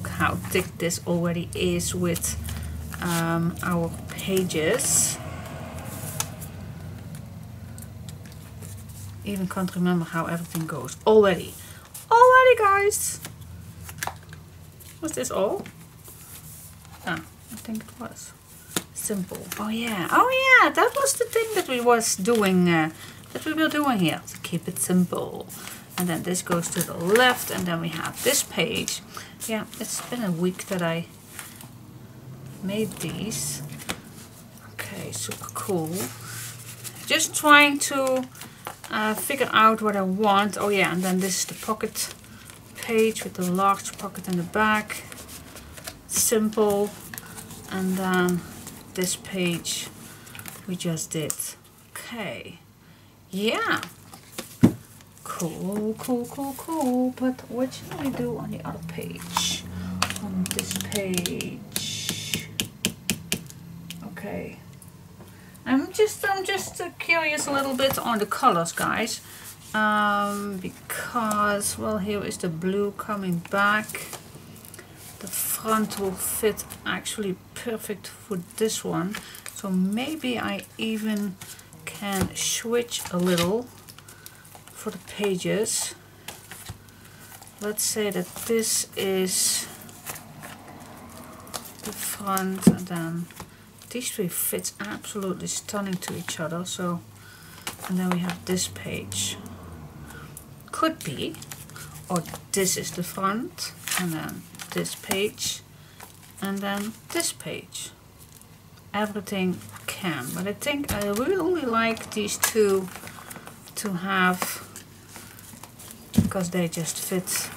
look how thick this already is with our pages. Even can't remember how everything goes already. Already, guys. Was this all? Ah, I think it was. Simple. Oh yeah. Oh yeah. That was the thing that we was doing. That we were doing here. To keep it simple. And then this goes to the left, and then we have this page. Yeah, it's been a week that I made these. Okay, super cool. Just trying to figure out what I want. Oh yeah, and then this is the pocket page with the large pocket in the back. Simple. And then this page we just did. Okay. Yeah. Cool, cool, cool, cool. But what should we do on the other page? On this page. Okay. I'm just curious a little bit on the colors, guys. Because, well, here is the blue coming back. The front will fit actually perfect for this one. So maybe I even can switch a little for the pages. Let's say that this is the front, and then these three fits absolutely stunning to each other. So, and then we have this page. Could be, or this is the front, and then this page, and then this page. Everything can, but I think I really like these two to have, because they just fit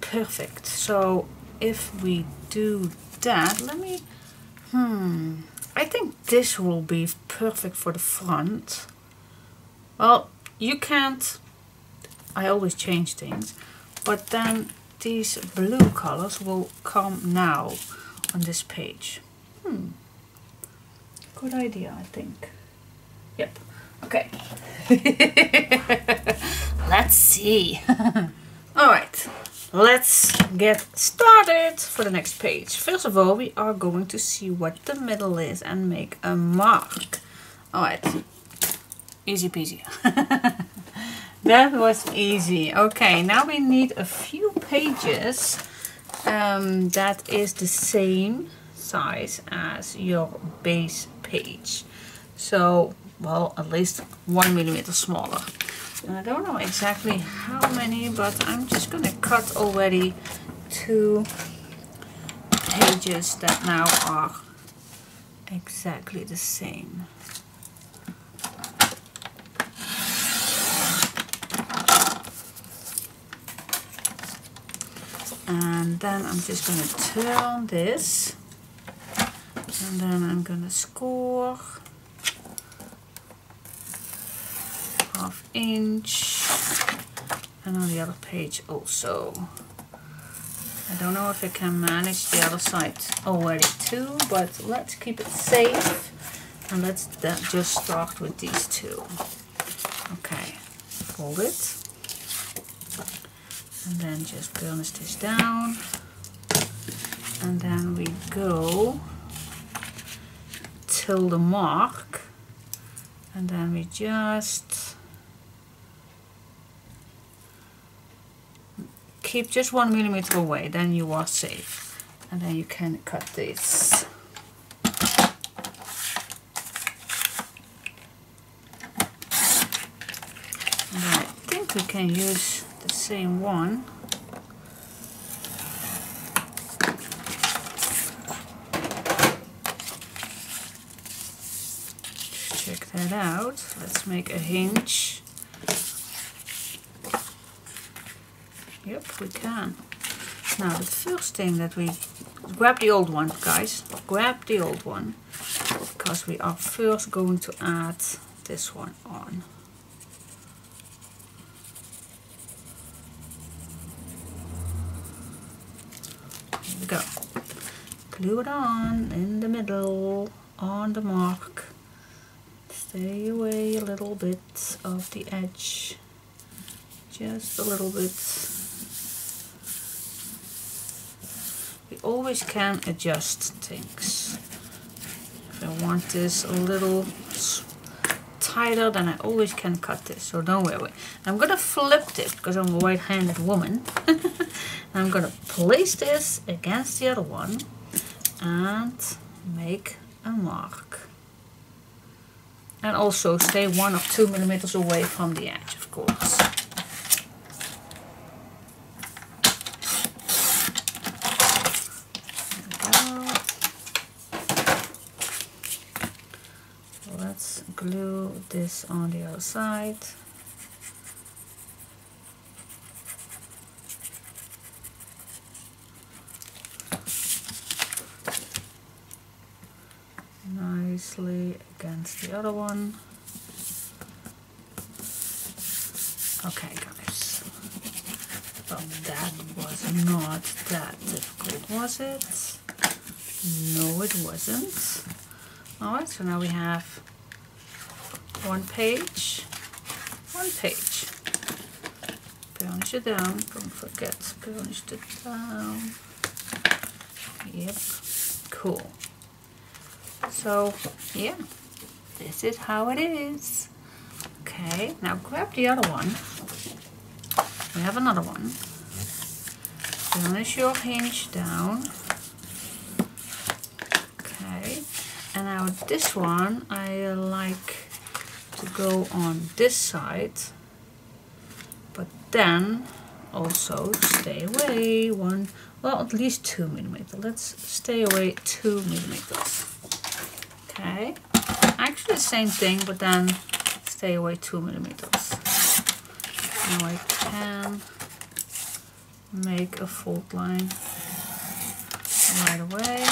perfect. So if we do that, let me, I think this will be perfect for the front. Well, you can't, I always change things, but then these blue colors will come now on this page. Good idea, I think. Yep. Okay. Let's see. Alright, let's get started for the next page. First of all, we are going to see what the middle is and make a mark. Alright, easy peasy. That was easy. Okay, now we need a few pages that is the same size as your base page. So, well, at least 1 millimeter smaller. And I don't know exactly how many, but I'm just gonna cut already 2 pages that now are exactly the same. And then I'm just going to turn this, and then I'm going to score 1/2 inch, and on the other page also. I don't know if I can manage the other side already too, but let's keep it safe, and let's then just start with these two. Okay, fold it. And then just burnish this down, and then we go till the mark, and then we just keep just 1 millimeter away, then you are safe, and then you can cut this. And I think we can use the same one. Check that out. Let's make a hinge. Yep, we can. Now the first thing that we grab the old one, guys. Grab the old one, because we are first going to add this one on. Go. Glue it on in the middle, on the mark. Stay away a little bit of the edge, just a little bit. we always can adjust things. If I want this a little tighter, then I always can cut this, so don't worry. I'm gonna flip this because I'm a right-handed woman. I'm gonna place this against the other one and make a mark. And also stay 1 or 2 millimeters away from the edge, of course. Let's glue this on the other side. Nicely against the other one. Okay guys, well, that was not that difficult, was it? No, it wasn't. Alright, so now we have one page. Burnish it down, don't forget, burnish it down. Yep, cool. So, yeah, this is how it is. Okay, now grab the other one. We have another one. Burnish your hinge down. Okay, and now this one I like to go on this side, but then also stay away well, at least 2 millimeters. Let's stay away 2 millimeters. Okay, actually the same thing, but then stay away 2 millimeters. Now I can make a fold line right away.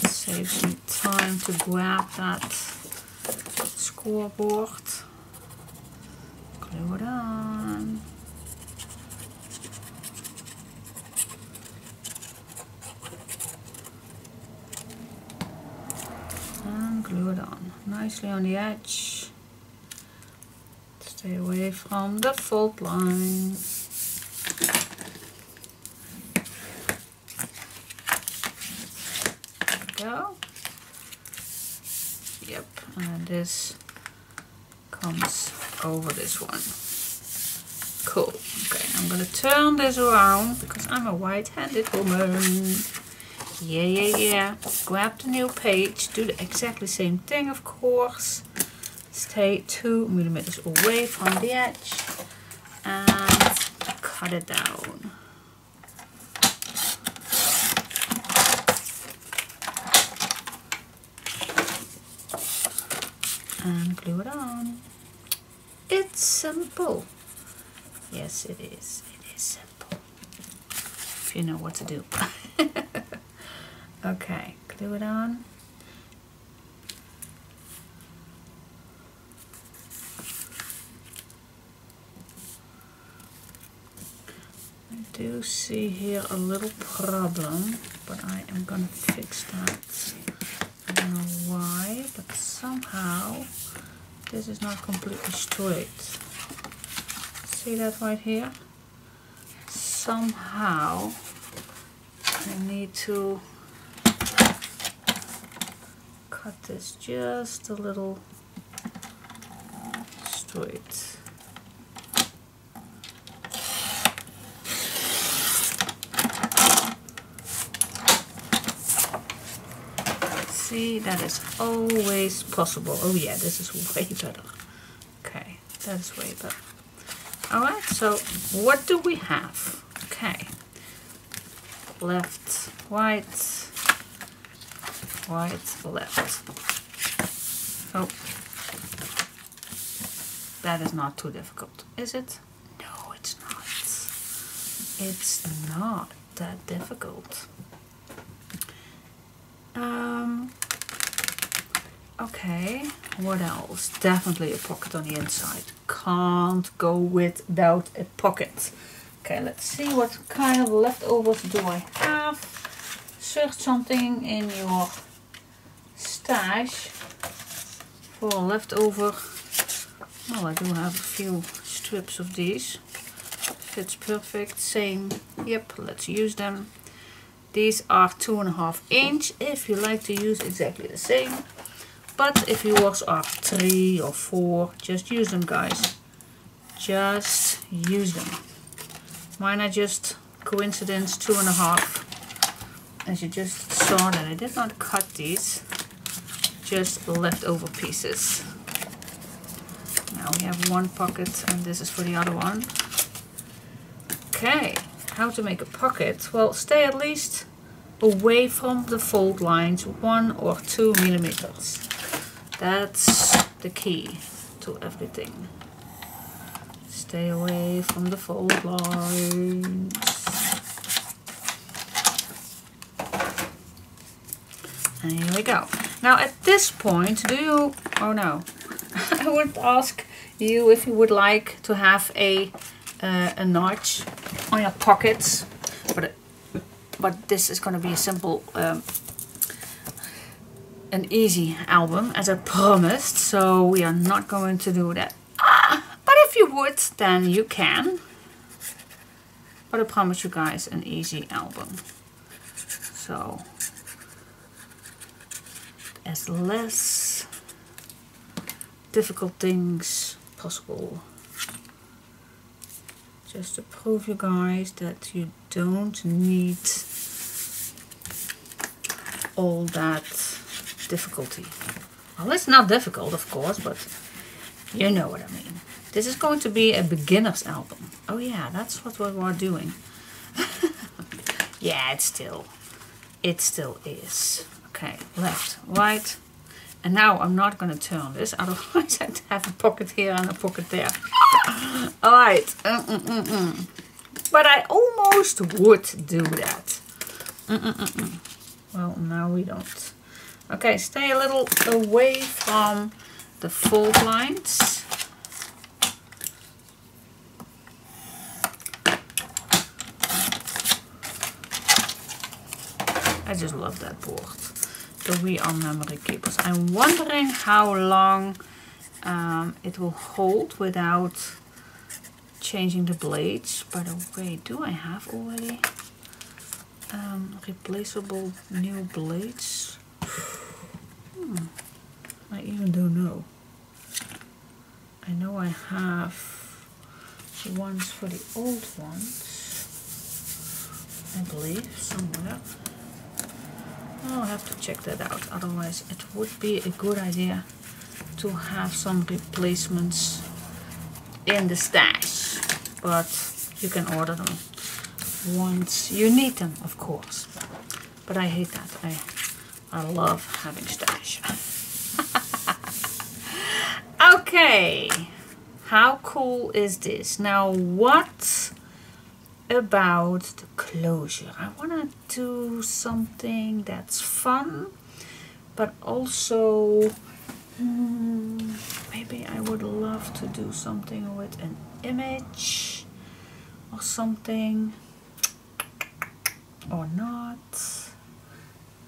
It saves me time to grab that scoreboard. Glue it on. And glue it on nicely on the edge. Stay away from the fold line. There we go. Yep, and this comes over this one. Cool. Okay, I'm gonna turn this around because I'm a white-handed woman. Yeah. Grab the new page, do the exactly same thing, of course. Stay 2 millimeters away from the edge and cut it down. And glue it on. It's simple. Yes, it is. It is simple. If you know what to do. Okay, glue it on. I do see here a little problem, but I am gonna fix that. I don't know why, but somehow this is not completely straight. See that right here? Somehow I need to cut this just a little straight. See, that is always possible. Oh yeah, this is way better. Okay, that is way better. Alright, so what do we have? Okay, left, right, right, left. Oh, that is not too difficult, is it? No, it's not. It's not that difficult. Okay, what else? Definitely a pocket on the inside. Can't go without a pocket. Okay, let's see what kind of leftovers do I have. Search something in your stash for a leftover. Well, I do have a few strips of these. Fits perfect. Same. Yep, let's use them. These are 2.5 inch if you like to use exactly the same. But if yours are 3 or 4, just use them, guys. Just use them. Mine are just coincidence 2.5. As you just saw that I did not cut these, just leftover pieces. Now we have one pocket and this is for the other one. Okay, how to make a pocket? Well, stay at least away from the fold lines 1 or 2 millimeters. That's the key to everything. Stay away from the fold lines. And here we go. Now at this point, do you, oh no, I would ask you if you would like to have a notch on your pockets, but this is going to be a simple, an easy album, as I promised, so we are not going to do that. But if you would, then you can. But I promise you guys an easy album. So, as less difficult things possible. Just to prove you guys that you don't need all that difficulty. Well, it's not difficult, of course, but you know what I mean. This is going to be a beginner's album. Oh yeah, that's what we are doing. Yeah, it still is. Okay, left, right. And now I'm not going to turn this, otherwise I'd have a pocket here and a pocket there. Alright. But I almost would do that. Well, now we don't. Okay, stay a little away from the fold lines. I just love that board. The We Are Memory Keepers. I'm wondering how long it will hold without changing the blades. By the way, do I have already replaceable new blades? I even don't know. I know I have ones for the old ones, I believe, somewhere. I'll have to check that out, otherwise it would be a good idea to have some replacements in the stash, but you can order them once you need them, of course. But I hate that. I love having stash. Okay, how cool is this? Now what about the closure? I want to do something that's fun, but also maybe I would love to do something with an image or something, or not.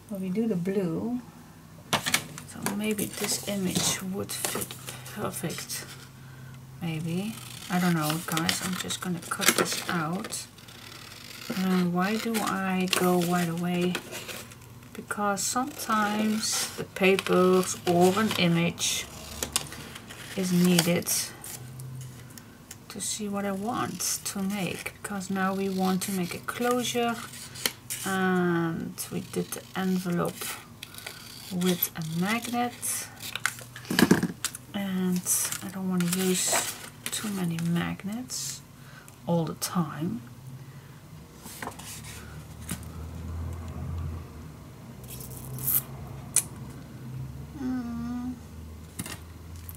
Well, we do the blue, so maybe this image would fit perfect. Maybe, I don't know, guys. I'm just gonna cut this out. Why do I go right away? Because sometimes the papers or an image is needed to see what I want to make. Because now we want to make a closure, and we did the envelope with a magnet, and I don't want to use too many magnets all the time.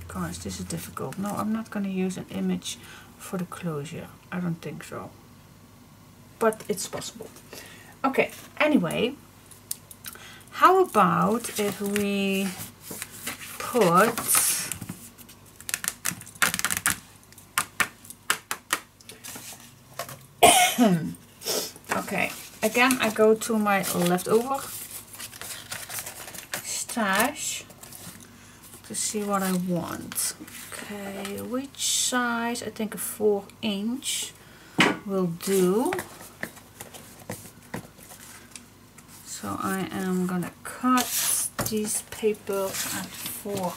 Gosh, this is difficult. No, I'm not going to use an image for the closure. I don't think so. But it's possible. Okay, anyway, how about if we put okay, again I go to my leftover stash to see what I want. Okay, which size. I think a 4" will do. So I am gonna cut these papers at 4".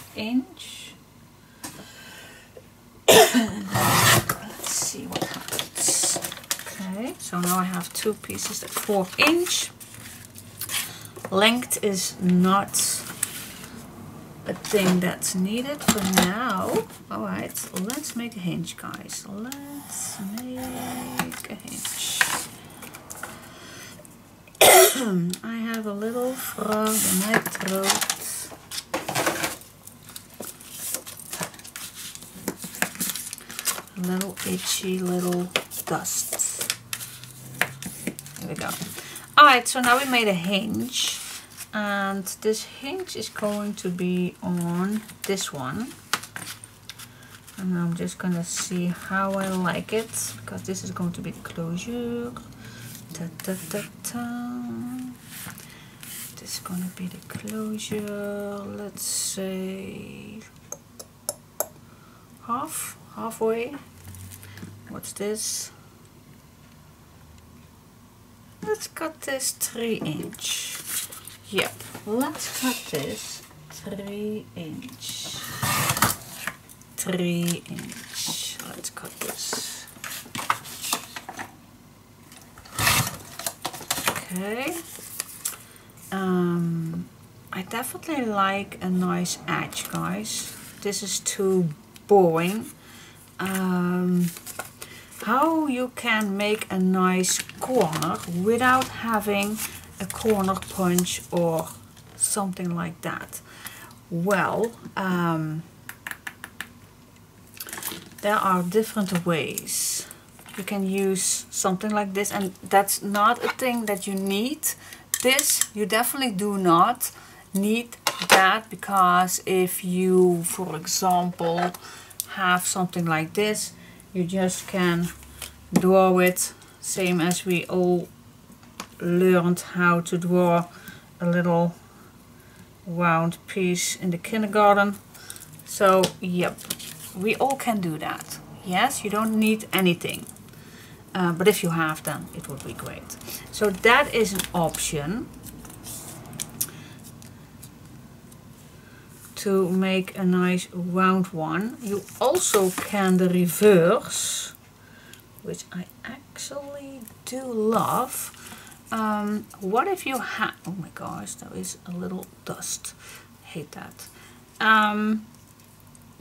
Let's see what happens. Okay, so now I have 2 pieces at 4". Length is not a thing that's needed for now. Alright, let's make a hinge, guys. Let's make a hinge. I have a little frog in my throat. A little itchy little dust. Here we go. Alright, so now we made a hinge. And this hinge is going to be on this one. And I'm just gonna see how I like it, because this is going to be the closure. Da, da, da, da. This is gonna be the closure. Let's say halfway. What's this? Let's cut this 3". Yep, let's cut this 3". 3". Let's cut this. Okay. I definitely like a nice edge, guys. This is too boring. How you can make a nice corner without having a corner punch or something like that? Well, there are different ways. You can use something like this, and that's not a thing that you need. This, you definitely do not need that, because if you, for example, have something like this, you just can draw it, same as we all learned how to draw a little round piece in the kindergarten. So yep, we all can do that. Yes, you don't need anything, but if you have them, it would be great. So that is an option to make a nice round one. You also can the reverse, which I actually do love. What if you have, oh my gosh, there is a little dust, I hate that.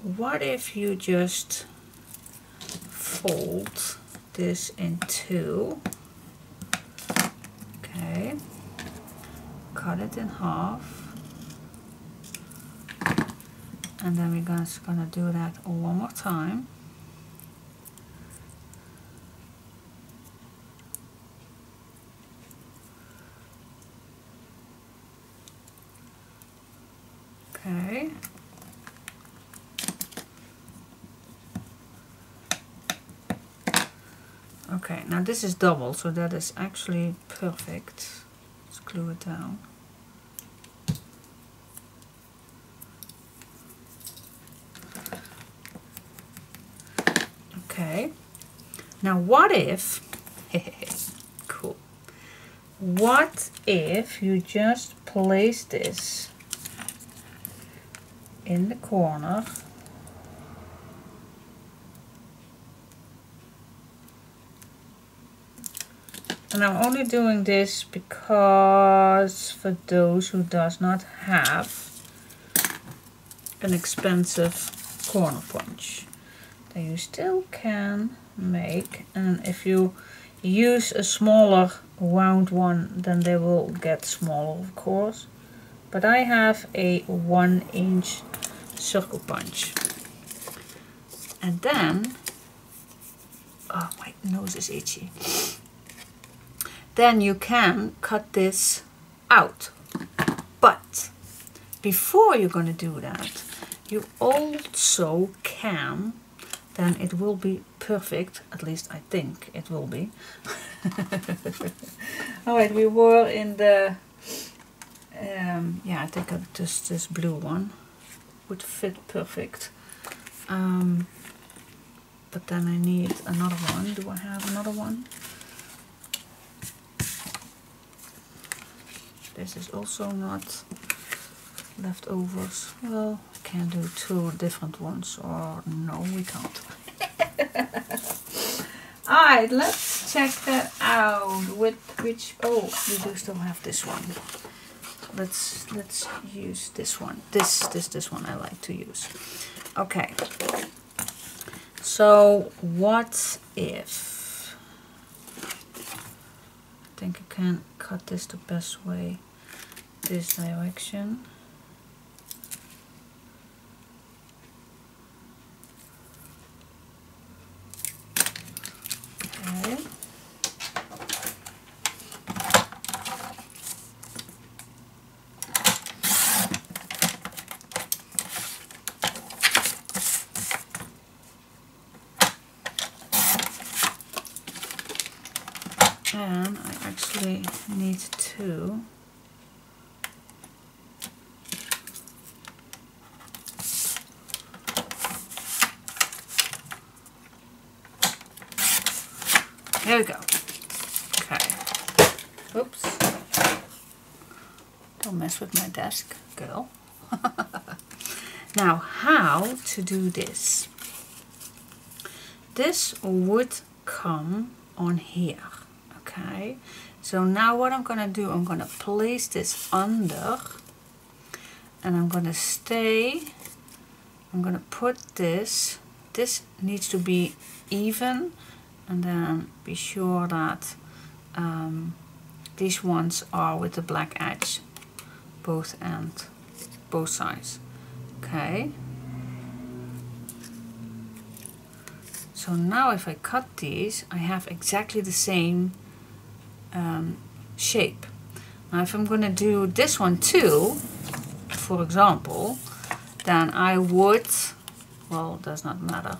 What if you just fold this in 2, okay, cut it in half, and then we're just gonna do that one more time. Okay. Okay, now this is double, so that is actually perfect. Let's glue it down. Okay. Now what if, cool. What if you just place this in the corner, and I'm only doing this because for those who does not have an expensive corner punch, then you still can make, and if you use a smaller round one, then they will get smaller, of course. But I have a 1" circle punch. And then, oh, my nose is itchy. Then you can cut this out. But before you're going to do that, you also can, then it will be perfect, at least I think it will be. Alright, we were in the yeah, I think this blue one would fit perfect. but then I need another one. Do I have another one? This is also not leftovers. Well, I can do 2 different ones, or no, we can't. Alright, let's check that out. With which, oh, we do still have this one. Let's use this one. This one I like to use. Okay. So what if, I think I can cut this the best way, this direction. Okay. And I actually need 2. There we go. Okay. Oops. Don't mess with my desk, girl. Now, how to do this? This would come on here. Okay, so now what I'm gonna do, I'm gonna place this under, and I'm gonna put this needs to be even, and then be sure that these ones are with the black edge, both sides. Okay, so now if I cut these, I have exactly the same shape. Now if I'm going to do this one too, for example, then I would, well, does not matter,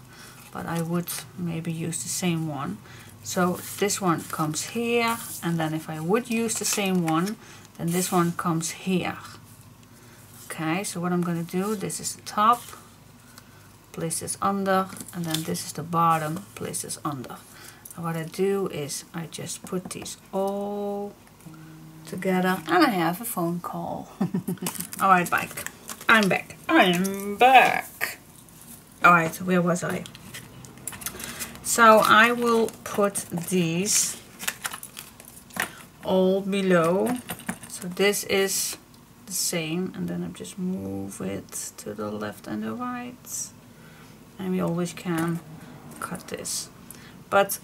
but I would maybe use the same one. So this one comes here, and then if I would use the same one, then this one comes here. Okay, so what I'm going to do, this is the top, place this under, and then this is the bottom, place this under. And what I do is I just put these all together, and I have a phone call. Alright, back. I'm back. I'm back. Alright, where was I? So I will put these all below. So this is the same, and then I just move it to the left and the right. And we always can cut this. But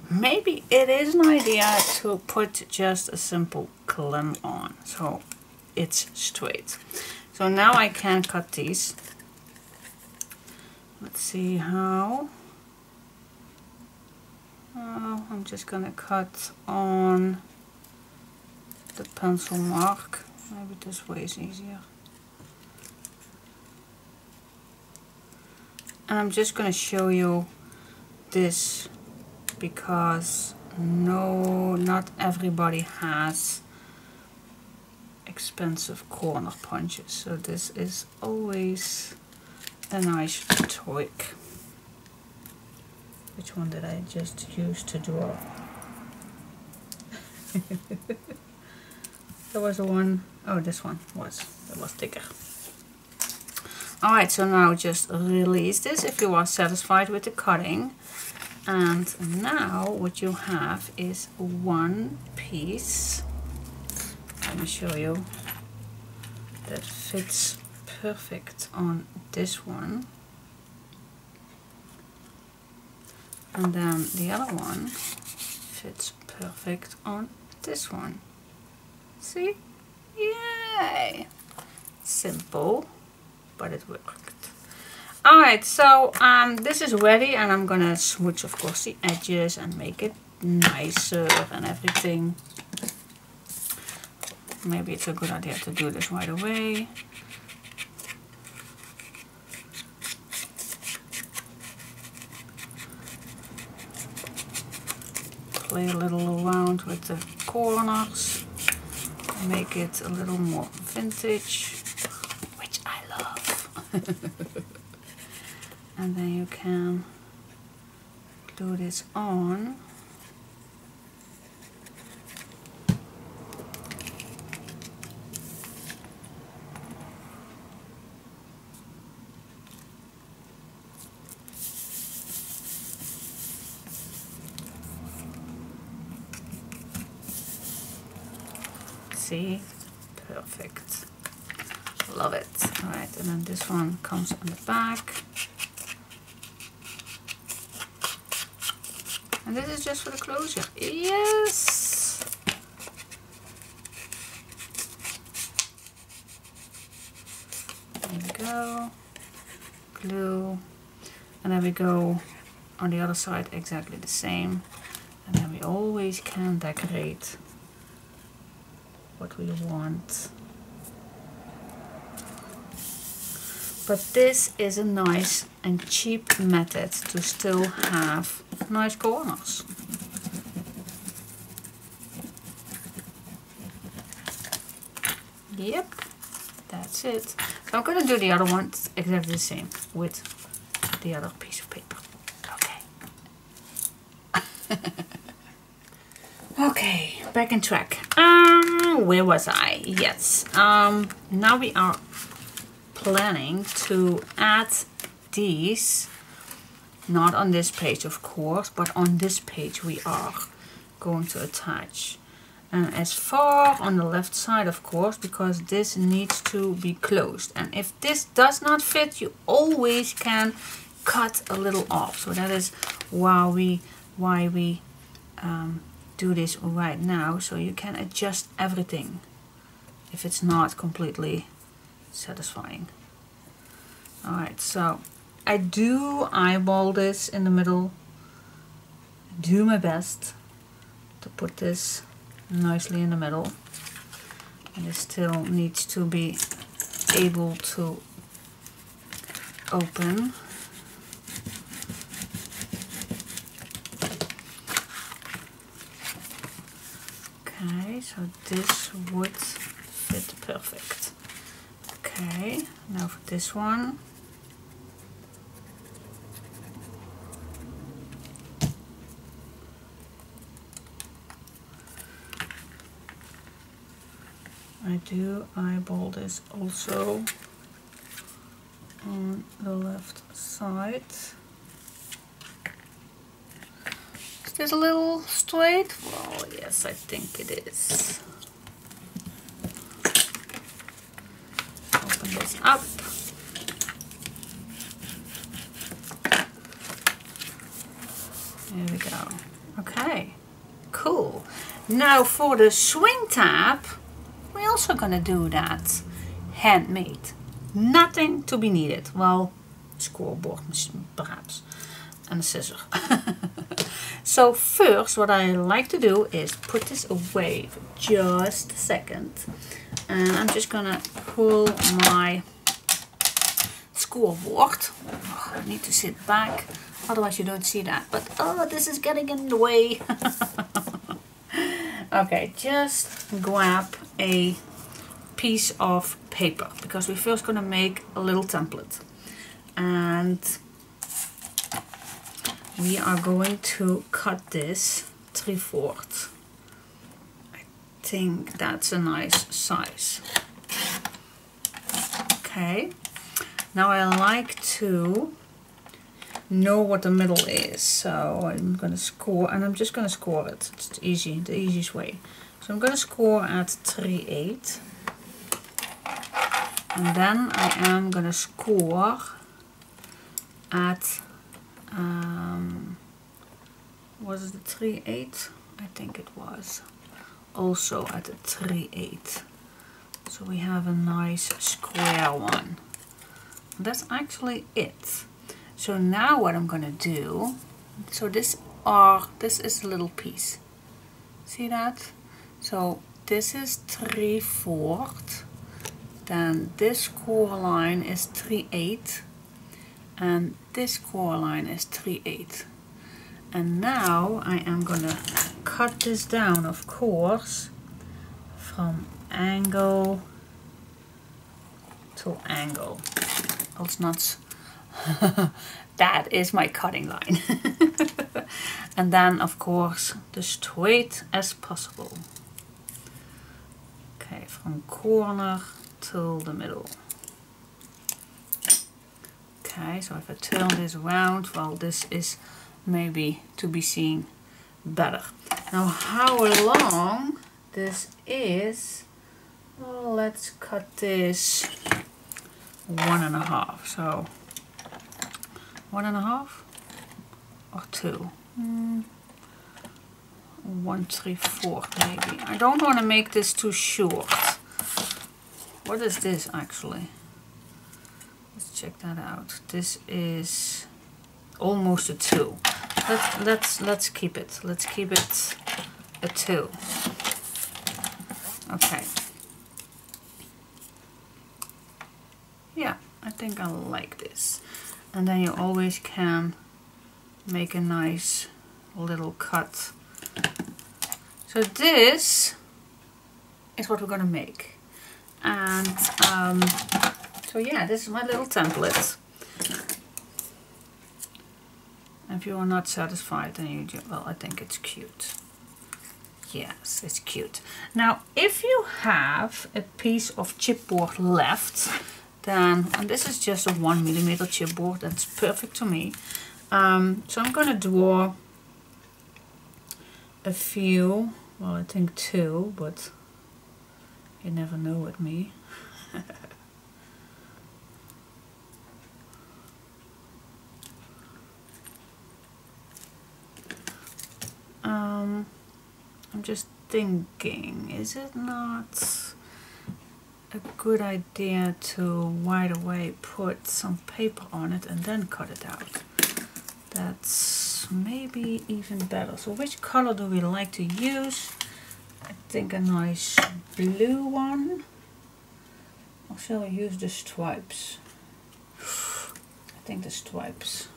maybe it is an idea to put just a simple clamp on, so it's straight. So now I can cut these. Let's see how. Oh, I'm just gonna cut on the pencil mark. Maybe this way is easier. And I'm just gonna show you this, because not everybody has expensive corner punches, so this is always a nice trick. Which one did I just use to draw? There was a one, oh, this one was thicker. Alright, so now just release this if you are satisfied with the cutting. And now what you have is one piece, let me show you, that fits perfect on this one. And then the other one fits perfect on this one. See? Yay! Simple, but it worked. Alright, so this is ready, and I'm gonna smooch, of course, the edges and make it nicer and everything. Maybe it's a good idea to do this right away. Play a little around with the corners, make it a little more vintage, which I love. And then you can glue this on. See? Perfect. Love it. Alright, and then this one comes on the back. And this is just for the closure. Yes! There we go. Glue. And then we go on the other side exactly the same. And then we always can decorate what we want. But this is a nice and cheap method to still have nice corners. Yep, that's it. So I'm going to do the other one exactly the same with the other piece of paper. Okay. Okay, back in track. Where was I? Yes. Now we are planning to add these, not on this page of course, but on this page we are going to attach. And as far on the left side of course, because this needs to be closed. And if this does not fit, you always can cut a little off. So that is why we do this right now, so you can adjust everything if it's not completely satisfying. Alright, so I do eyeball this in the middle, do my best to put this nicely in the middle, and it still needs to be able to open. Okay, so this would fit perfect. Okay, now for this one. I do eyeball this also on the left side. Is this a little straight? Well, yes, I think it is. Open this up. There we go. Okay, cool. Now for the swing tab, we're also gonna do that handmade. Nothing to be needed. Well, scoreboard perhaps, and a scissor. So first what I like to do is put this away for just a second, and I'm just gonna pull my scoreboard. Oh, I need to sit back, otherwise you don't see that, but oh, this is getting in the way. Okay, just grab a piece of paper, because we're first gonna make a little template, and we are going to cut this 3/4. I think that's a nice size. Okay, now I like to know what the middle is, so I'm going to score, and I'm just going to score it. It's easy, the easiest way. So I'm going to score at 3/8, and then I am going to score at was it the 3/8? I think it was also at the 3/8. So we have a nice square one. That's actually it. So now what I'm gonna do, so this is a little piece. See that? So this is 3/4. Then this score line is 3/8. And this core line is 3/8. And now I am gonna cut this down, of course, from angle to angle. It's not That is my cutting line. And then of course the straight as possible. Okay, from corner till the middle. Okay, so if I turn this around, well, this is maybe to be seen better. Now how long this is, well, let's cut this 1.5. So 1.5 or 2. 1/3/4 maybe. I don't want to make this too short. What is this actually? Let's check that out. This is almost a 2. Let's keep it. Let's keep it a 2. Okay. Yeah, I think I like this. And then you always can make a nice little cut. So this is what we're gonna make. And so yeah, this is my little template. If you are not satisfied, then you just, well, I think it's cute. Yes, it's cute. Now, if you have a piece of chipboard left, then, and this is just a 1mm chipboard, that's perfect to me. So I'm gonna draw a few, well, I think 2, but you never know with me. I'm just thinking, is it not a good idea to right away put some paper on it and then cut it out? That's maybe even better. So which color do we like to use? I think a nice blue one. Or shall I use the stripes? I think the stripes.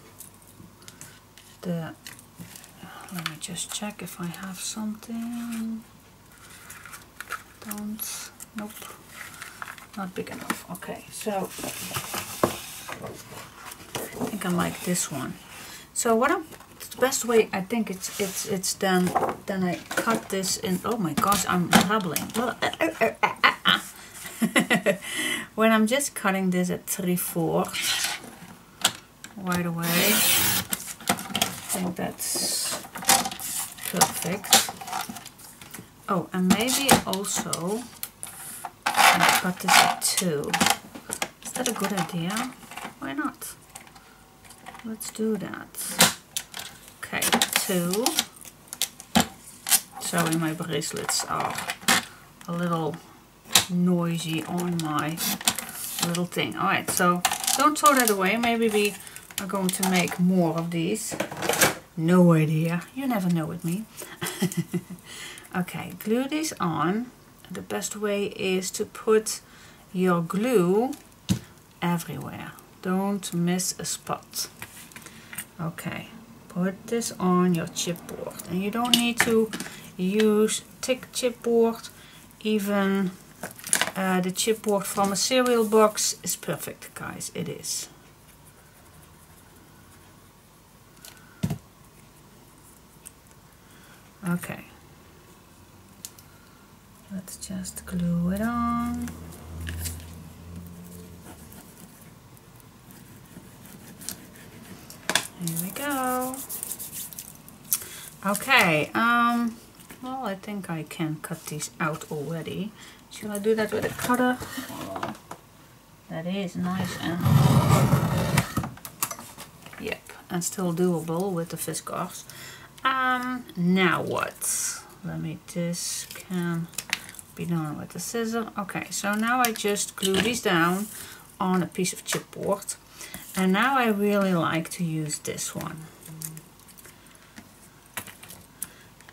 Let me just check if I have something. Nope, not big enough. Okay, so I think I like this one. So the best way, I think it's then I cut this in. Oh my gosh, I'm babbling. When I'm just cutting this at 3/4 right away, I think that's perfect. Oh, and maybe also I cut this at 2. Is that a good idea? Why not? Let's do that. Okay, 2. Sorry, my bracelets are a little noisy on my little thing. Alright, so don't throw that away. Maybe we are going to make more of these. No idea. You never know with me. Okay, glue these on. The best way is to put your glue everywhere. Don't miss a spot. Okay, put this on your chipboard. And you don't need to use thick chipboard. Even the chipboard from a cereal box is perfect, guys. It is. Okay. Let's just glue it on. Here we go. Okay, well, I think I can cut these out already. Shall I do that with a cutter? Oh, that is nice and yep, and still doable with the Fiskars. Now what? This can be done with the scissor. Okay, so now I just glue these down on a piece of chipboard. And now I really like to use this one.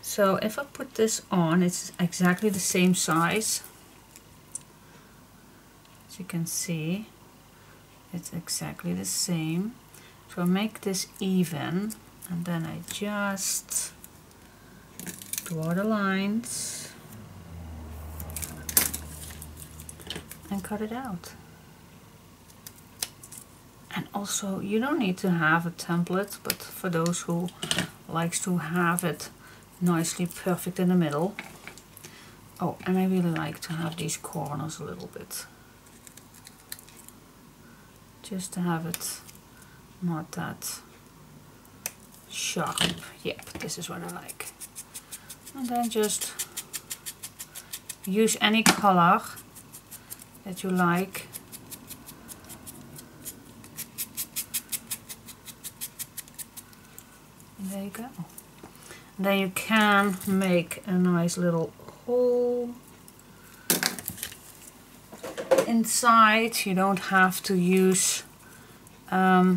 So if I put this on, it's exactly the same size. As you can see, it's exactly the same. So I make this even, and then I just draw the lines and cut it out. And Also, you don't need to have a template, but for those who likes to have it nicely perfect in the middle. Oh, and I really like to have these corners a little bit. Just to have it not that sharp. Yep, this is what I like. And then just use any color that you like. And there you go. And then you can make a nice little hole inside. You don't have to use a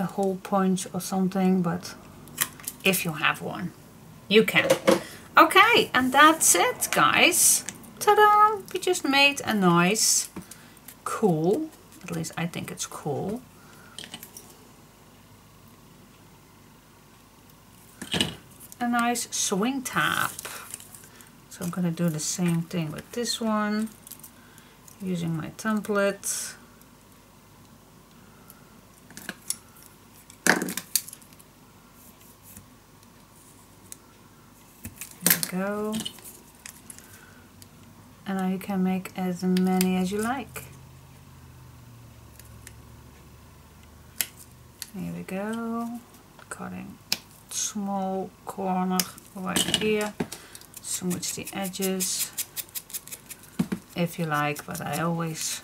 hole punch or something, but if you have one, you can. Okay, and that's it, guys. Ta-da! We just made a nice, cool, at least I think it's cool, a nice swing tab. So I'm going to do the same thing with this one, using my template. There we go. And now you can make as many as you like. Here we go. Cutting small corner right here. Smooch the edges if you like, but I always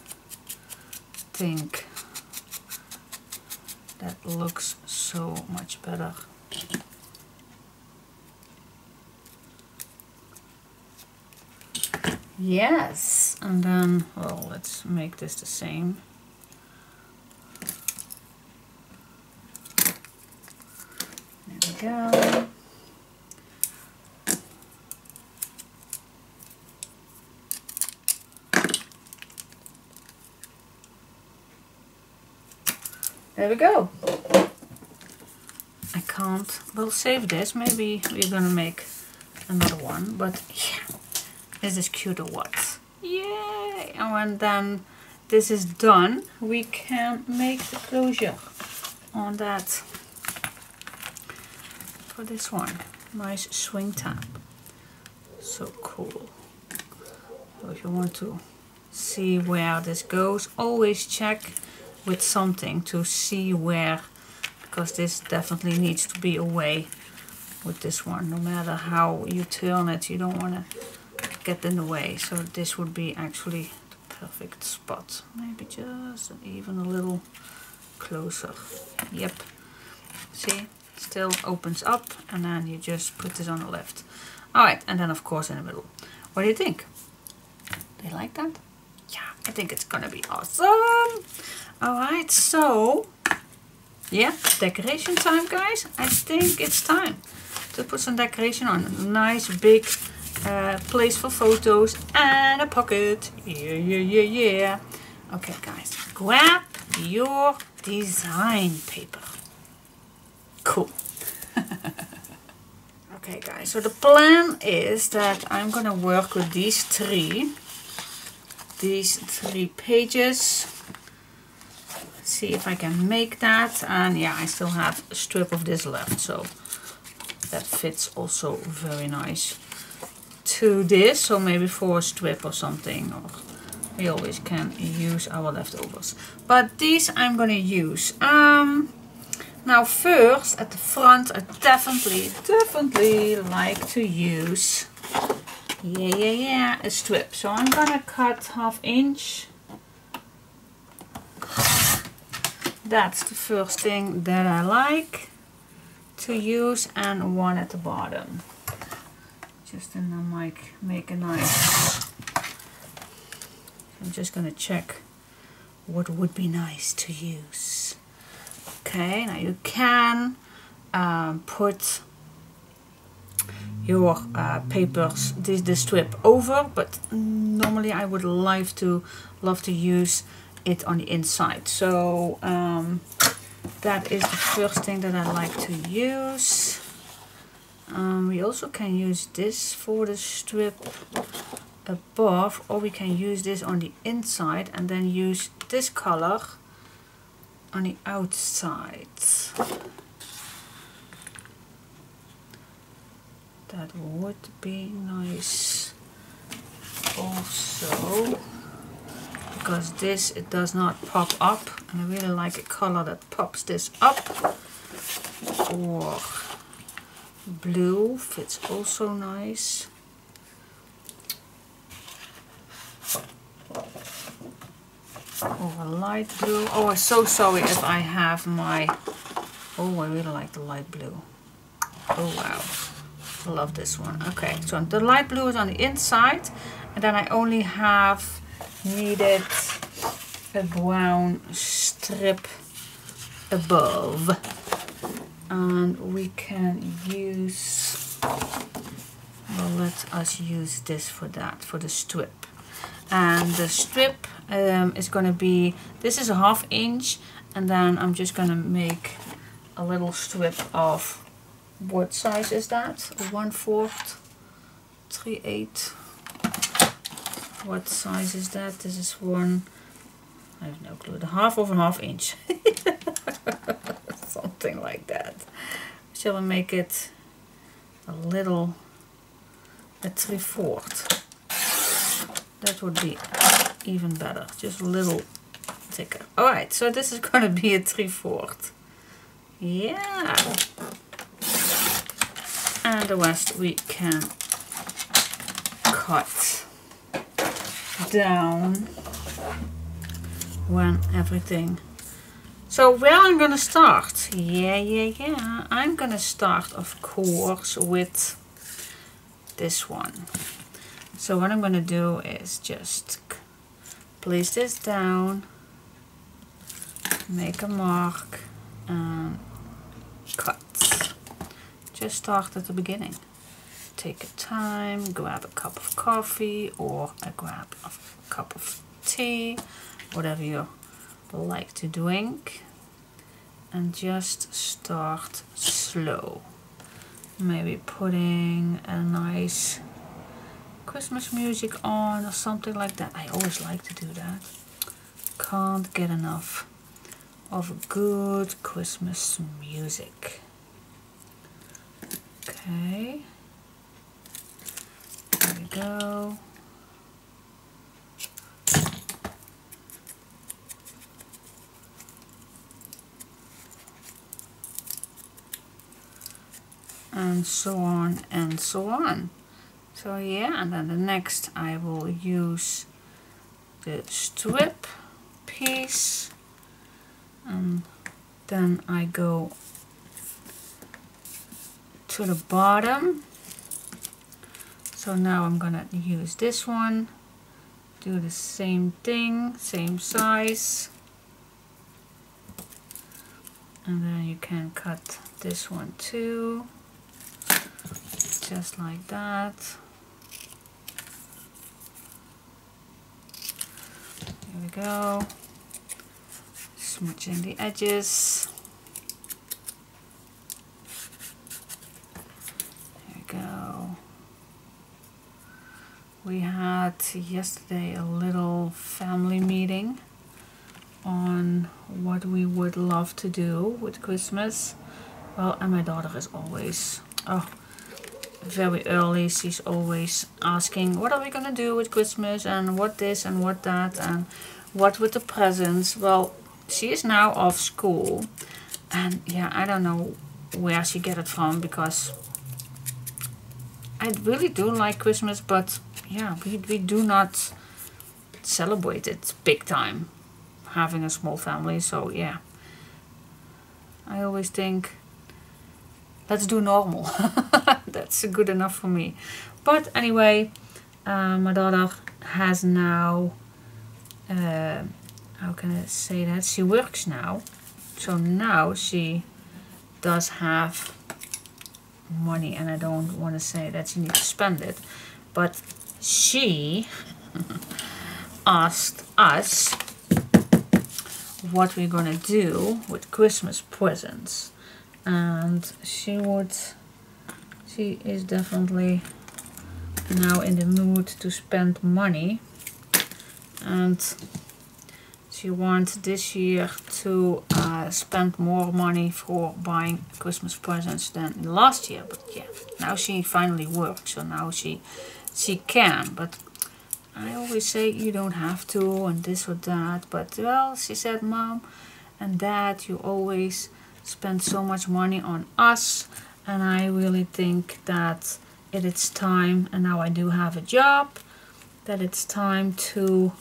think that looks so much better. Yes, and then, well, let's make this the same. There we go. There we go. I can't, we'll save this, maybe we're gonna make another one, but yeah, is this cute or what? Yay! And when then this is done, we can make the closure on that for this one. Nice swing tab. So cool. So if you want to see where this goes, always check with something to see where, because this definitely needs to be away with this one. No matter how you turn it, you don't want to get in the way. So this would be actually the perfect spot. Maybe just even a little closer. Yep. See, still opens up, and then you just put this on the left. Alright, and then of course in the middle. What do you think? Do you like that? Yeah, I think it's gonna be awesome. Alright, so yeah, decoration time, guys. I think it's time to put some decoration on. A nice big place for photos and a pocket. Yeah, yeah, yeah, yeah. Okay, guys, grab your design paper. Cool. Okay, guys, so the plan is that I'm gonna work with these three pages. See if I can make that. And yeah, I still have a strip of this left, so that fits also very nice to this. So maybe for a strip or something, or we always can use our leftovers, but these I'm gonna use. Now first at the front, I definitely like to use a strip. So I'm gonna cut 1/2 inch. That's the first thing that I like to use, and one at the bottom. Just then I might make a nice. I'm just gonna check what would be nice to use. Okay, now you can put your papers, the strip over, but normally I would love to use it on the inside. So that is the first thing that I like to use. We also can use this for the strip above, or we can use this on the inside and then use this color on the outside. That would be nice also, because this, it does not pop up, and I really like a color that pops this up. Or blue fits also nice. Or a light blue. Oh, I'm so sorry if I have my... Oh, I really like the light blue. Oh, wow. I love this one. Okay, so the light blue is on the inside. And then I only have needed a brown strip above. And we can use... Well, let us use this for that, for the strip. And the strip is going to be, this is a 1/2 inch, and then I'm just going to make a little strip of, what size is that? 1/4, 3/8. What size is that? This is one, I have no clue, the 1/2 of a 1/2 inch. Something like that. Shall we make it a little, a 3/4? That would be even better, just a little thicker. Alright, so this is going to be a 3/4. Yeah. And the rest we can cut down when everything... So where I'm going to start? Yeah. I'm going to start, of course, with this one. So what I'm going to do is just place this down, make a mark, and cut. Just start at the beginning. Take your time, grab a cup of coffee or grab a cup of tea, whatever you like to drink, and just start slow. Maybe putting a nice Christmas music on or something like that. I always like to do that. Can't get enough of good Christmas music. Okay, there we go. And so on and so on. So yeah, and then the next I will use the strip piece, and then I go to the bottom. So now I'm gonna use this one, do the same thing, same size, and then you can cut this one too, just like that. Here we go, smudging the edges. There we go. We had yesterday a little family meeting on what we would love to do with Christmas. Well, and my daughter is always, very early, she's always asking, what are we gonna do with Christmas, and what this and what that, and what with the presents. Well, she is now off school, and yeah, I don't know where she get it from, because I really do like Christmas, but yeah, we do not celebrate it big time, having a small family. So yeah, I always think, let's do normal. That's good enough for me. But anyway, my daughter has now, how can I say that? She works now. So now she does have money, and I don't want to say that she needs to spend it. But she asked us what we're gonna do with Christmas presents. And she is definitely now in the mood to spend money, and she wants this year to spend more money for buying Christmas presents than last year. But yeah, now she finally works, so now she can. But I always say you don't have to and this or that. But well, she said, Mom and Dad, you always spend so much money on us, and I really think that it is time, and now I do have a job, that it's time to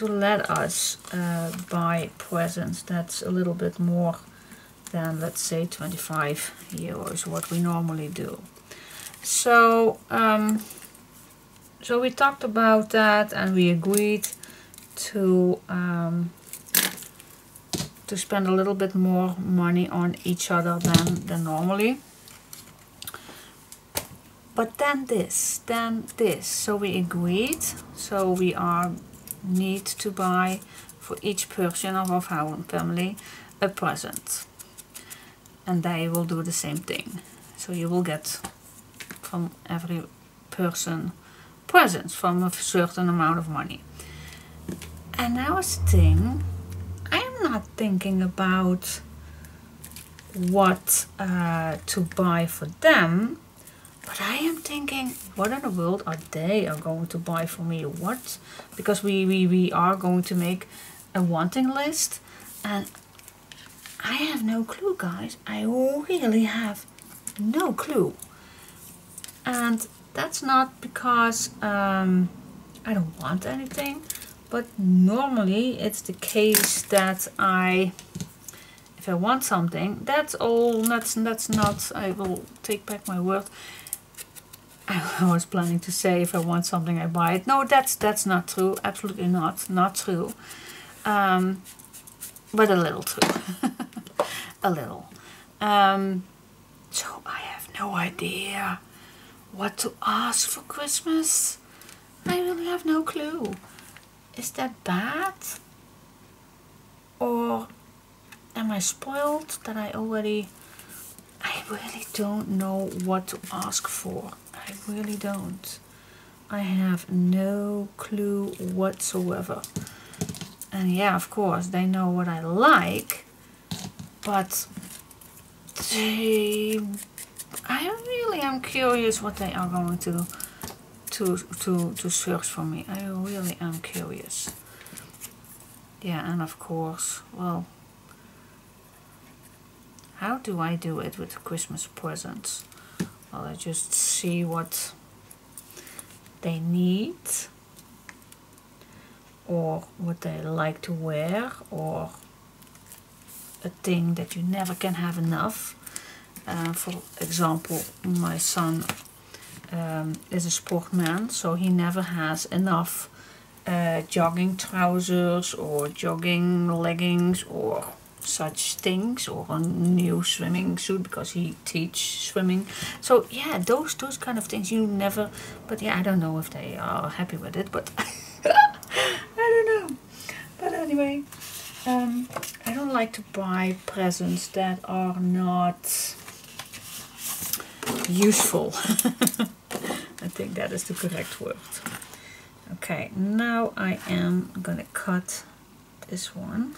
let us buy presents that's a little bit more than, let's say, 25 euros, what we normally do. So so we talked about that, and we agreed to spend a little bit more money on each other than normally. But then this, so we agreed, so we need to buy for each person of our family a present, and they will do the same thing. So you will get from every person presents from a certain amount of money. And now is the thing, I am not thinking about what to buy for them, but I am thinking, what in the world are they going to buy for me? What? Because we are going to make a wanting list, and I have no clue, guys. I really have no clue. And that's not because I don't want anything, but normally it's the case that if I want something, that's all. That's not. I will take back my word. I was planning to say, if I want something, I buy it. No, that's not true. Absolutely not true. But a little true. A little. So I have no idea what to ask for Christmas. I really have no clue. Is that bad? Or am I spoiled that I really don't know what to ask for. I really don't. I have no clue whatsoever. And yeah, of course, they know what I like, but I really am curious what they are going to search for me. I really am curious. Yeah, and of course, well, how do I do it with Christmas presents? Well, I just see what they need, or what they like to wear, or a thing that you never can have enough. For example, my son is a sportman, so he never has enough jogging trousers or jogging leggings or such things, or a new swimming suit because he teaches swimming. So yeah, those kind of things you never. But yeah, I don't know if they are happy with it, but I don't know. But anyway, I don't like to buy presents that are not useful. I think that is the correct word. Okay, now I am gonna cut this one,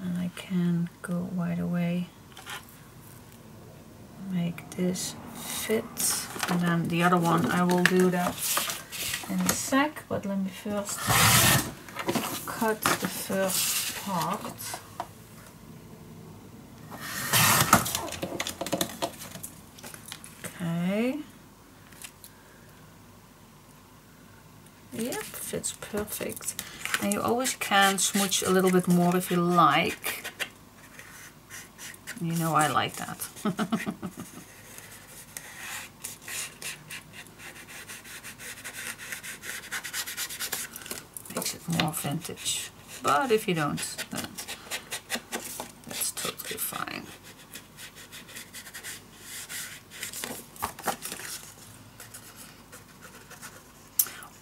and I can go right away, make this fit, and then the other one I will do that in a sec, but let me first cut the first part. Okay. Yep, fits perfect. And you always can smooch a little bit more if you like. You know I like that. Makes it more vintage. But if you don't, then that's totally fine.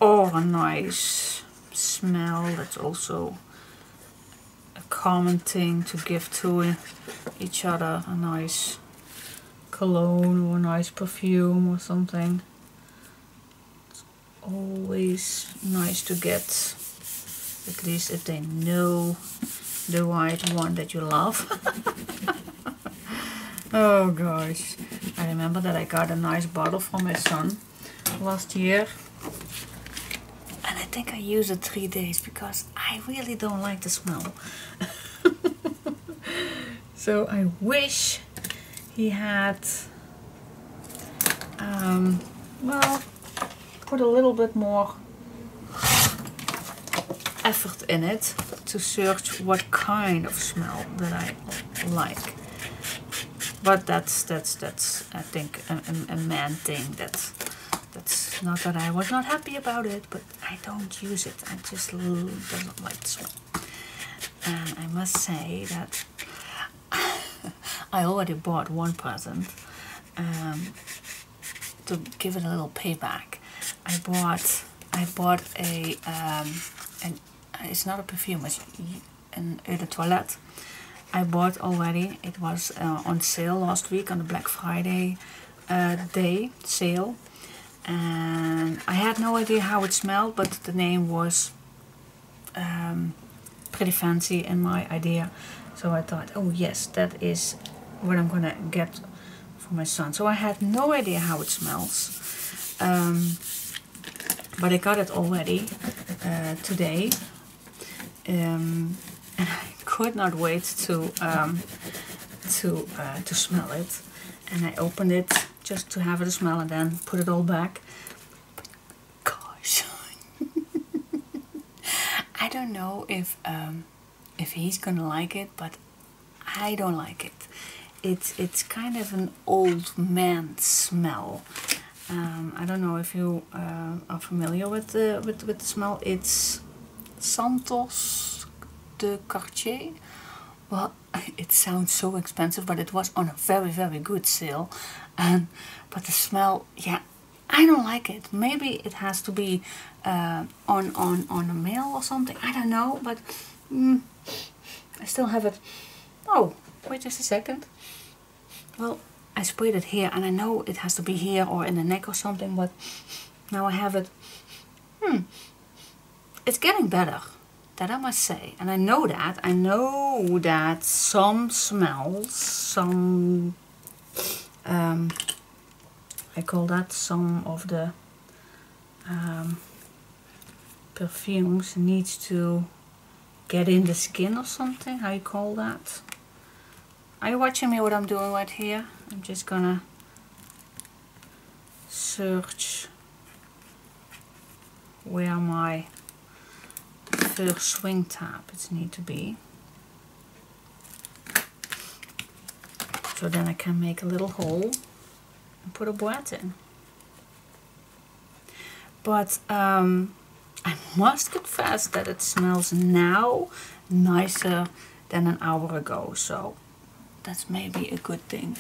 Or a nice smell, that's also a common thing to give to each other. A nice cologne or a nice perfume or something. always nice to get, at least if they know the right one that you love. Oh gosh, I remember that I got a nice bottle for my son last year, and I think I used it 3 days because I really don't like the smell. So I wish he had well, put a little bit more effort in it to search what kind of smell that I like. But that's I think a man thing. That's not that I was not happy about it, but I don't use it. I just doesn't like the smell. And I must say that I already bought one present to give it a little payback. I bought a and it's not a perfume, it's an eau de toilette. I bought already. It was on sale last week on the Black Friday day sale, and I had no idea how it smelled, but the name was pretty fancy in my idea, so I thought, oh yes, that is what I'm gonna get for my son. So I had no idea how it smells, but I got it already today, and I could not wait to smell it. And I opened it just to have it a smell and then put it all back. But gosh, I don't know if he's gonna like it, but I don't like it. It's kind of an old man smell. I don't know if you are familiar with the smell. It's Santos de Cartier. Well, it sounds so expensive, but it was on a very good sale. But the smell, yeah, I don't like it. Maybe it has to be on a mail or something. I don't know, but I still have it. Oh, wait just a second. Well, I sprayed it here, and I know it has to be here or in the neck or something, but now I have it. It's getting better. That I must say, and I know that some smells, I call that some of the perfumes needs to get in the skin or something. How you call that? Are you watching me what I'm doing right here? I'm just gonna search where my Fleur swing tablets need to be, so then I can make a little hole and put a boîte in. But I must confess that it smells now nicer than an hour ago, so that's maybe a good thing.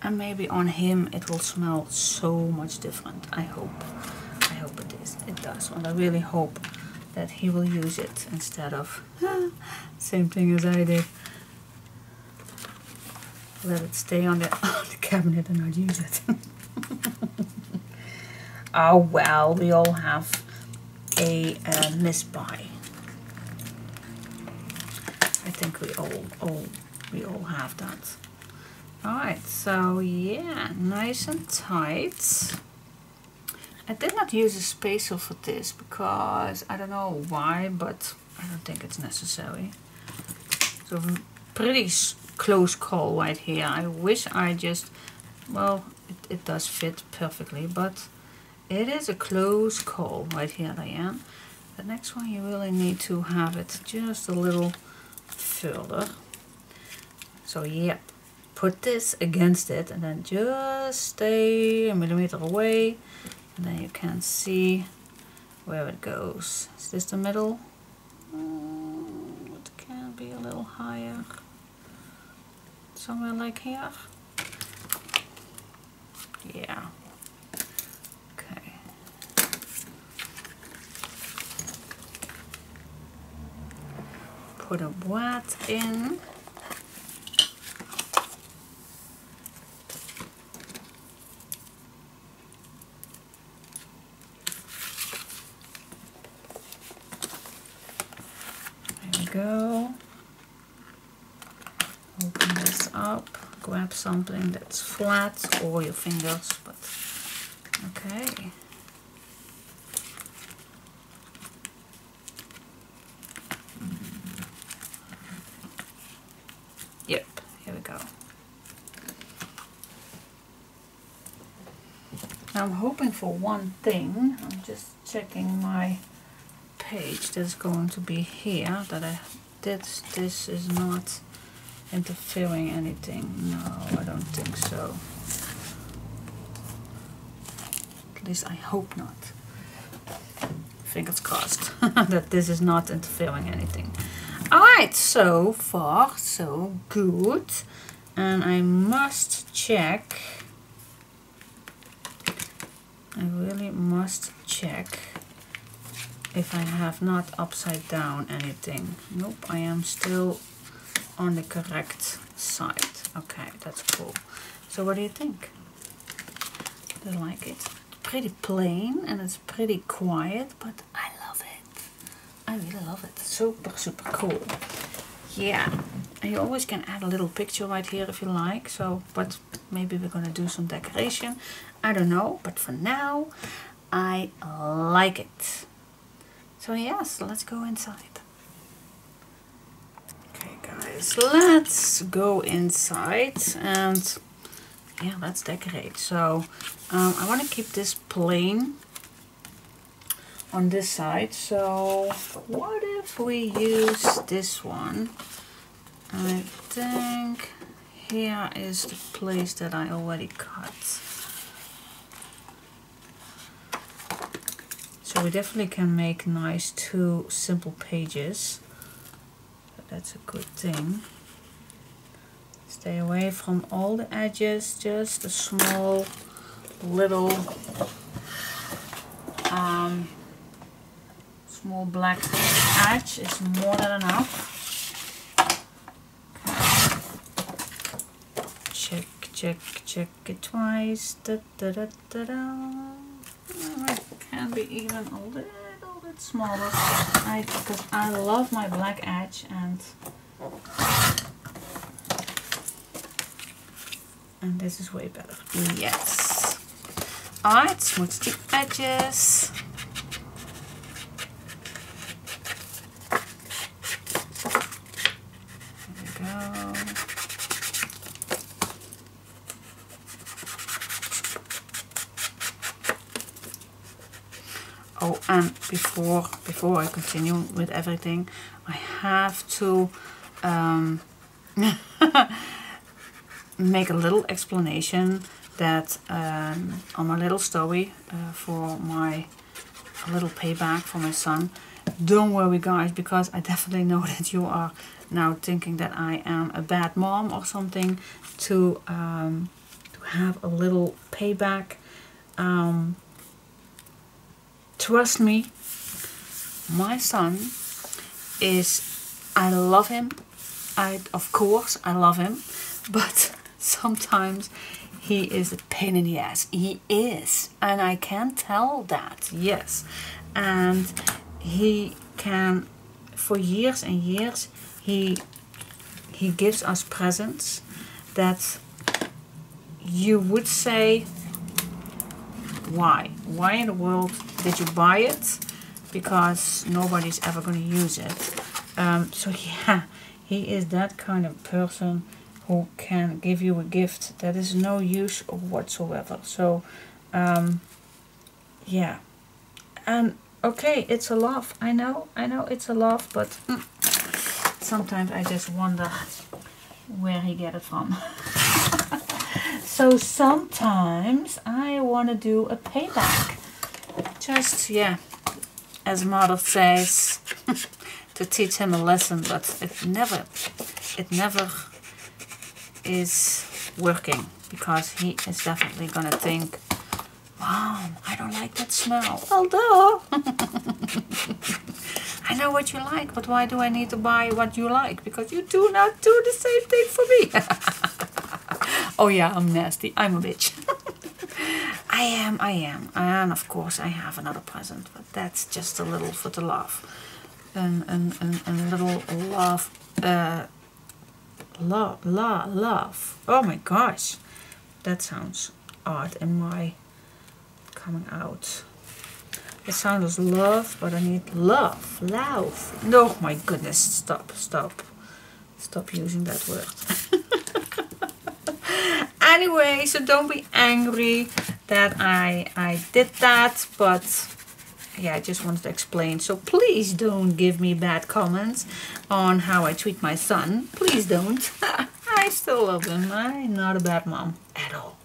And maybe on him it will smell so much different. I hope it does, and I really hope that he will use it instead of same thing as I did. Let it stay on the cabinet and not use it. Oh well, we all have a misbuy. I think we all have that. Alright, so yeah, nice and tight. I did not use a spacer for this because I don't know why, but I don't think it's necessary. So pretty close call right here. I wish I just, well, it does fit perfectly, but it is a close call right here, Diane. The next one you really need to have it just a little further. So yeah, put this against it and then just stay a millimeter away. And then you can see where it goes. Is this the middle? It can be a little higher. Somewhere like here. Yeah. Okay. Put a boîte in. grab something that's flat, or your fingers, but okay. Yep, here we go. Now I'm hoping for one thing. I'm just checking my page that's going to be here, that this is not interfering anything. No, I don't think so. At least I hope not. Fingers crossed that this is not interfering anything. Alright, so far so good. And I must check. I really must check if I have not upside down anything. Nope, I am still on the correct side. Okay, that's cool. So what do you think? Do you like it? Pretty plain and it's pretty quiet, but I love it. I really love it. Super, super cool. Yeah, and you always can add a little picture right here if you like. So, but maybe we're gonna do some decoration. I don't know, but for now, I like it. So yes, let's go inside. Okay guys, let's go inside and yeah, let's decorate. So I want to keep this plain on this side. So what if we use this one? I think here is the place that I already cut. So we definitely can make nice 2 simple pages. So that's a good thing. Stay away from all the edges, just a small little small black edge is more than enough. Check, check, check it twice. Da, da, da, da, da. It can be even a little bit smaller, because I love my black edge, and this is way better. Yes. Alright, smooth the edges. There we go. Oh, and before I continue with everything, I have to make a little explanation that on my little story for my little payback for my son. Don't worry guys, because I definitely know that you are now thinking that I am a bad mom or something to have a little payback. Trust me, my son is, I love him. Of course I love him, but sometimes he is a pain in the ass. He is, and I can tell that, yes. And he can, for years and years, he gives us presents that you would say, why in the world did you buy it? Because nobody's ever going to use it. So yeah, he is that kind of person who can give you a gift that is no use whatsoever. So yeah, and okay, it's a laugh. I know it's a laugh, but sometimes I just wonder where he get it from. So sometimes I want to do a payback. Just, yeah, as mother says, to teach him a lesson, but it never is working, because he is definitely gonna think, Mom, I don't like that smell. Well, duh. I know what you like, but why do I need to buy what you like? Because you do not do the same thing for me. Oh yeah, I'm nasty. I'm a bitch. I am. And of course I have another present, but that's just a little for the laugh. And little love love. Oh my gosh, that sounds odd in my coming out. It sounds love, but I need love. No, my goodness, stop using that word. Anyway, so don't be angry that I did that, but yeah, I just wanted to explain. So please don't give me bad comments on how I treat my son. Please don't. I still love him. I'm not a bad mom at all.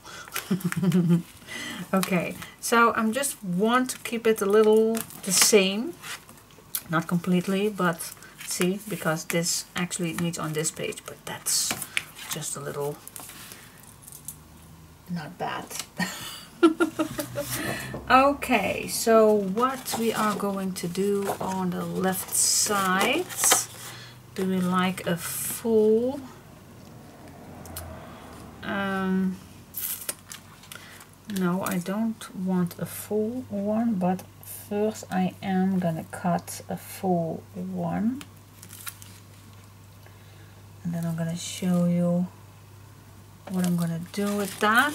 Okay, so I'm just want to keep it a little the same. Not completely, but see, because this actually needs on this page, but that's just a little not bad. Okay, so what we are going to do on the left side, do we like a full no, I don't want a full one, but first I am gonna cut a full one, and then I'm gonna show you what I'm gonna do with that.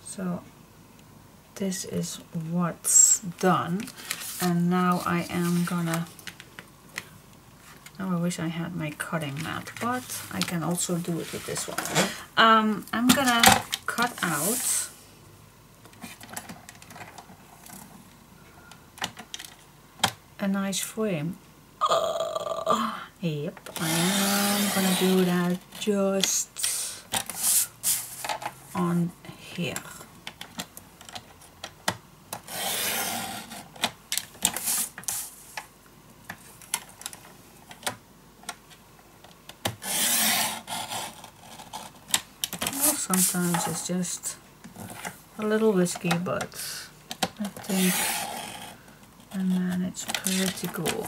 So this is what's done, and now I am gonna, oh, I wish I had my cutting mat, but I can also do it with this one. I'm gonna cut out a nice frame. Yep, I am gonna do that just on here. Sometimes it's just a little risky, but I think I managed pretty cool.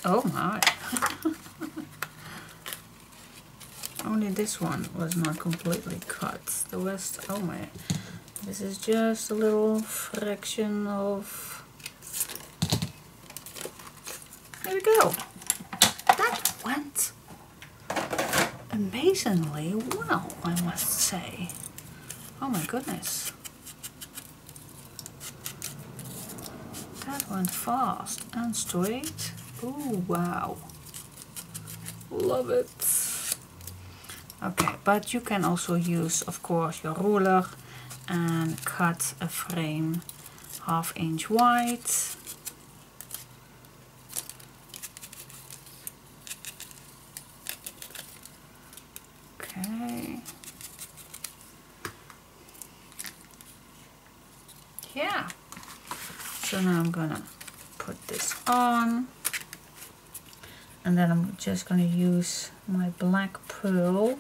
Oh my! Only this one was not completely cut. The rest, oh my! This is just a little fraction of. There we go. That went amazingly well, I must say. Oh my goodness. That went fast and straight. Oh wow. Love it. Okay, but you can also use, of course, your ruler and cut a frame 1/2 inch wide. Okay. Yeah. So now I'm gonna put this on, and then I'm just gonna use my black pearl,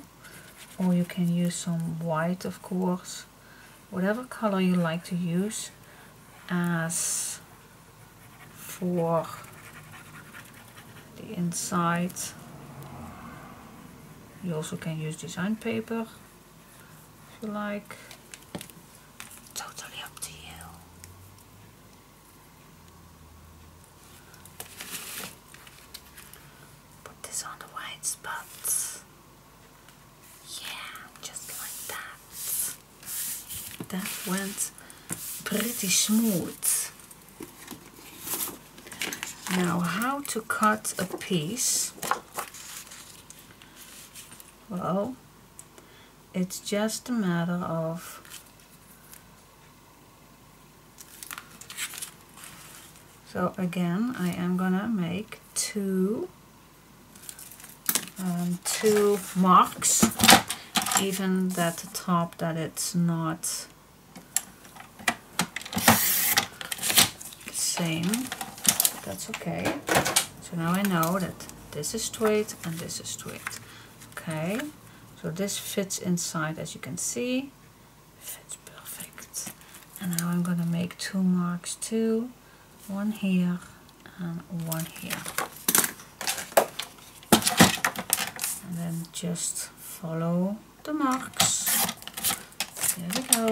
or you can use some white, of course, whatever color you like to use, as for the inside. You also can use design paper if you like. Totally up to you. Put this on the white spots. Yeah, just like that. That went pretty smooth. Now, how to cut a piece? Well, it's just a matter of so again I am gonna make two marks, even at the top that it's not the same. That's okay. So now I know that this is straight and this is straight. Okay, so this fits inside, as you can see, fits perfect. And now I'm gonna make 2 marks too, one here and one here. And then just follow the marks. There we go.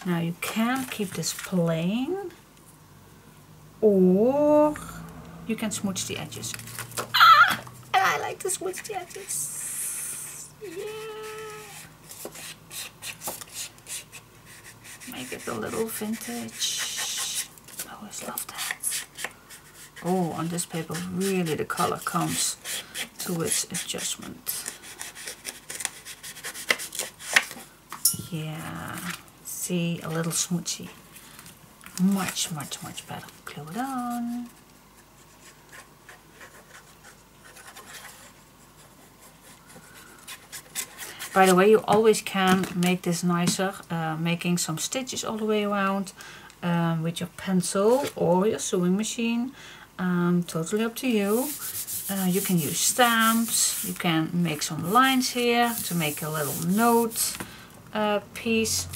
Now you can keep this plain, or you can smooch the edges. Ah! And I like to smooch the edges. Yeah. Make it a little vintage. I always love that. Oh, on this paper really the color comes to its adjustment. Yeah, see, a little smoochy. Much, much, much better. Glue it on. By the way, you always can make this nicer, making some stitches all the way around with your pencil or your sewing machine. Totally up to you. You can use stamps. You can make some lines here to make a little note piece.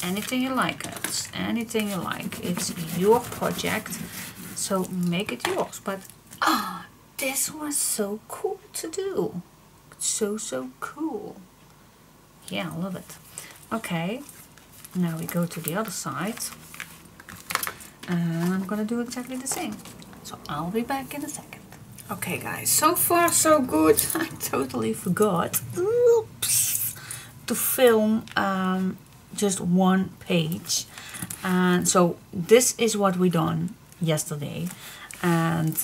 Anything you like, guys. Anything you like. It's your project, so make it yours. But this was so cool to do. So cool. Yeah, I love it. Okay, now we go to the other side, and I'm gonna do exactly the same. So I'll be back in a second. Okay guys, so far so good. I totally forgot, oops, to film just one page. And so this is what we done yesterday, and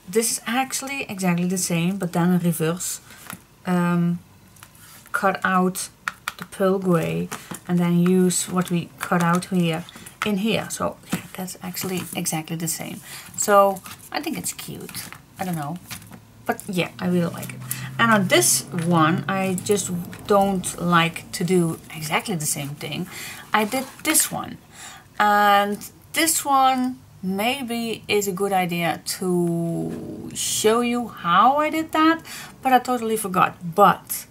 this is actually exactly the same, but then in reverse. Cut out the pearl gray and then use what we cut out here in here. So yeah, that's actually exactly the same. So I think it's cute. I don't know, but yeah, I really like it. And on this one, I just don't like to do exactly the same thing. I did this one, and this one maybe is a good idea to show you how I did that, but I totally forgot. But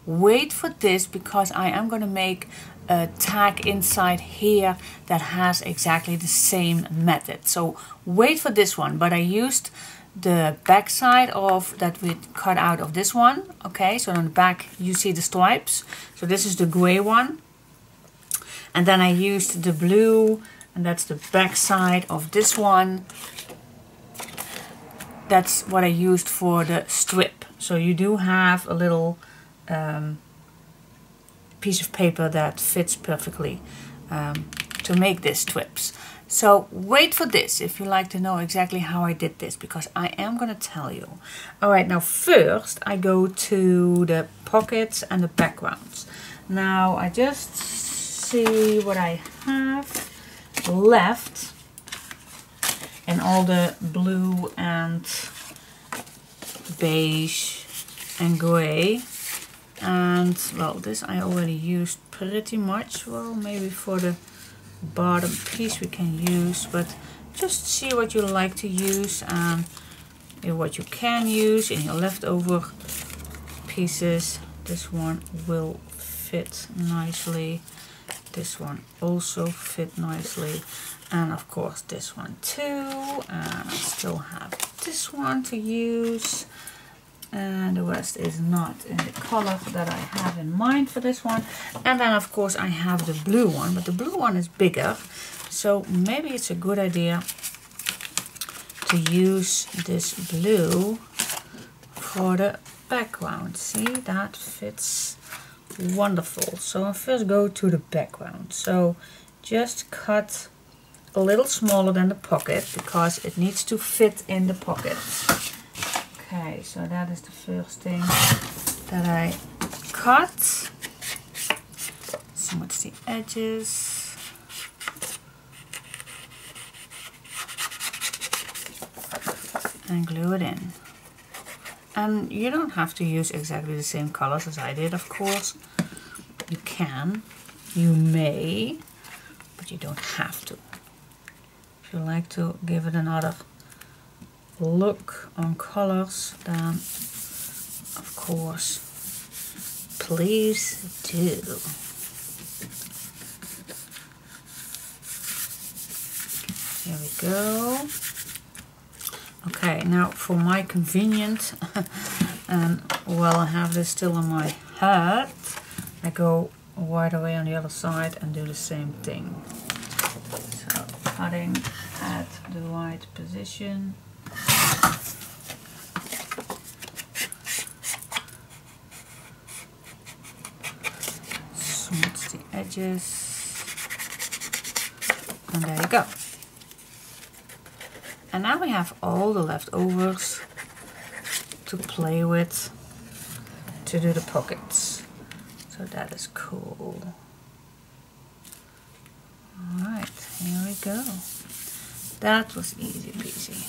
wait for this, because I am going to make a tag inside here that has exactly the same method. So wait for this one. But I used the back side of that we cut out of this one. Okay, so on the back you see the stripes. So this is the gray one, and then I used the blue, and that's the back side of this one. That's what I used for the strip. So you do have a little piece of paper that fits perfectly to make these strips. So wait for this if you like to know exactly how I did this, because I am going to tell you. Alright, now first I go to the pockets and the backgrounds. Now I just see what I have left in all the blue and beige and gray. And well, this I already used pretty much. Well, maybe for the bottom piece we can use, but just see what you like to use and what you can use in your leftover pieces. This one will fit nicely. This one also fit nicely, and of course this one too. And I still have this one to use, and the rest is not in the color that I have in mind for this one. And then of course I have the blue one, but the blue one is bigger, so maybe it's a good idea to use this blue for the background. See, that fits wonderful. So I'll first go to the background. So just cut a little smaller than the pocket, because it needs to fit in the pocket. Okay, so that is the first thing that I cut. Smooth the edges. And glue it in. And you don't have to use exactly the same colors as I did, of course. You can, you may, but you don't have to. If you like to give it another look on colors, then of course, please do. Here we go. Okay, now for my convenience, and while I have this still on my head, I go right away on the other side and do the same thing. So cutting at the right position. Smooth the edges. And there you go. And now we have all the leftovers to play with to do the pockets. So that is cool. Alright, here we go. That was easy peasy.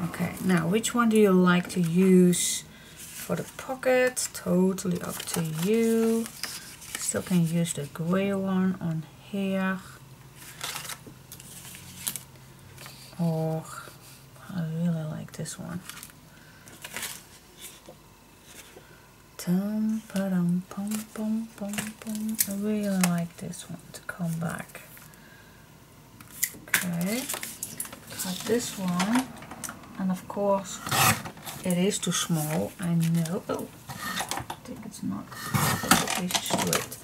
Okay, now which one do you like to use for the pocket? Totally up to you. Still can use the gray one on here. Or I really like this one. Tum, pa-dum, pum, pum, pum, pum. I really like this one to come back. Okay, cut this one. And of course, it is too small. I know. Oh, I think it's not perfectly straight.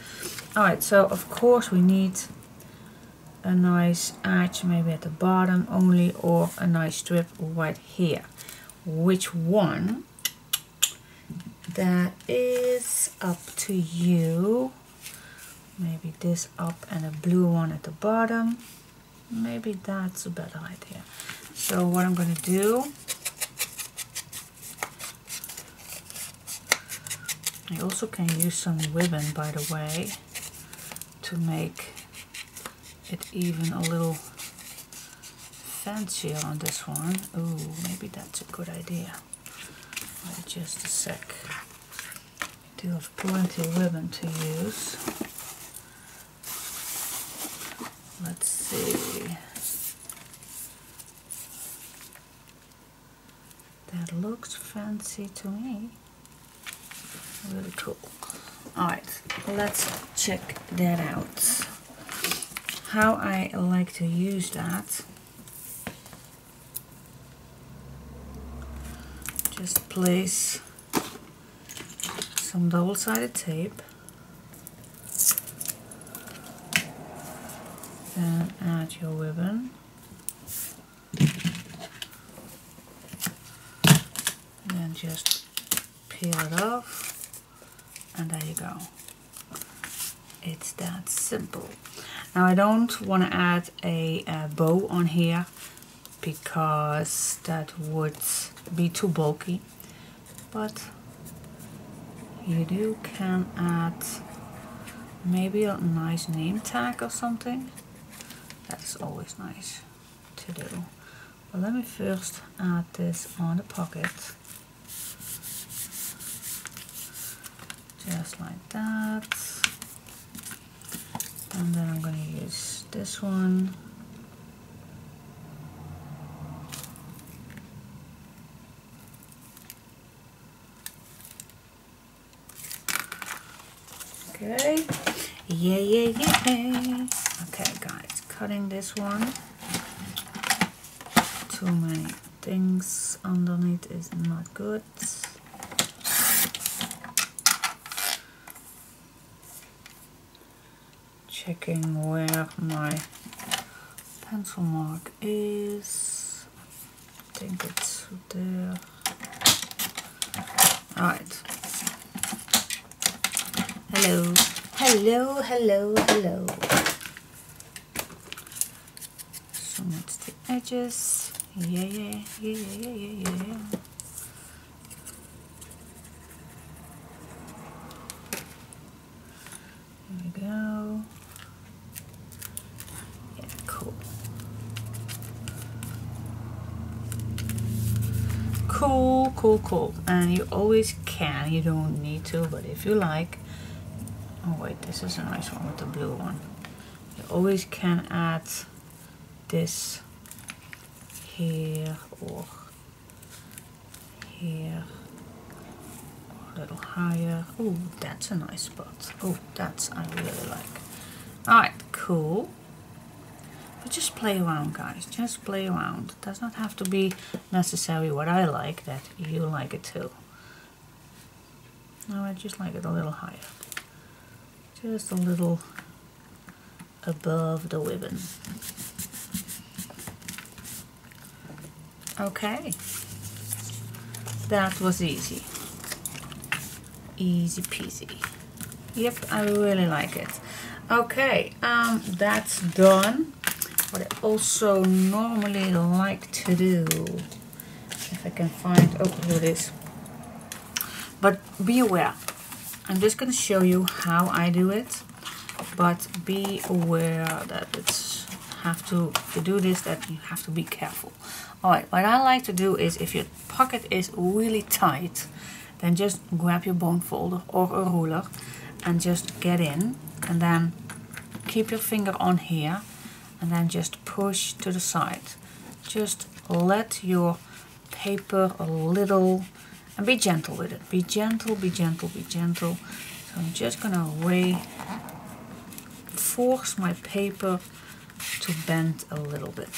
Alright, so of course we need a nice edge maybe at the bottom only, or a nice strip right here. Which one? That is up to you. Maybe this up and a blue one at the bottom. Maybe that's a better idea. So what I'm going to do, I also can use some ribbon, by the way, to make it even a little fancier on this one. Ooh, maybe that's a good idea. Wait just a sec. I do have plenty of ribbon to use. Let's see. That looks fancy to me. Really cool. Alright, let's check that out. How I like to use that. Just place some double-sided tape. Then add your ribbon. Then just peel it off. And there you go. It's that simple. Now I don't want to add a bow on here because that would be too bulky. But you can add maybe a nice name tag or something. That's always nice to do. But let me first add this on the pocket. Just like that. And then I'm going to use this one. Okay. Yeah. Okay, guys, cutting this one. Too many things underneath is not good. Checking where my pencil mark is. I think it's there. Alright. Hello. So that's the edges. Yeah. Here we go. Yeah, cool. Cool. And you always can, you don't need to, but if you like. Oh wait, this is a nice one with the blue one. You always can add this here or here, or a little higher. Oh, that's a nice spot. Oh, that's I really like. Alright, cool. But just play around, guys. Just play around. It does not have to be necessary what I like, that you like it too. No, I just like it a little higher. Just a little above the ribbon. Okay. That was easy. Easy peasy. Yep, I really like it. Okay, that's done. What I also normally like to do, if I can find, oh, here it is. But be aware, I'm just going to show you how I do it, but be aware that it's if you do this, that you have to be careful. Alright, what I like to do is, if your pocket is really tight, then just grab your bone folder or a ruler and just get in, and then keep your finger on here and then just push to the side. Just let your paper a little, and be gentle with it. Be gentle, be gentle, be gentle. So I'm just gonna force my paper to bend a little bit.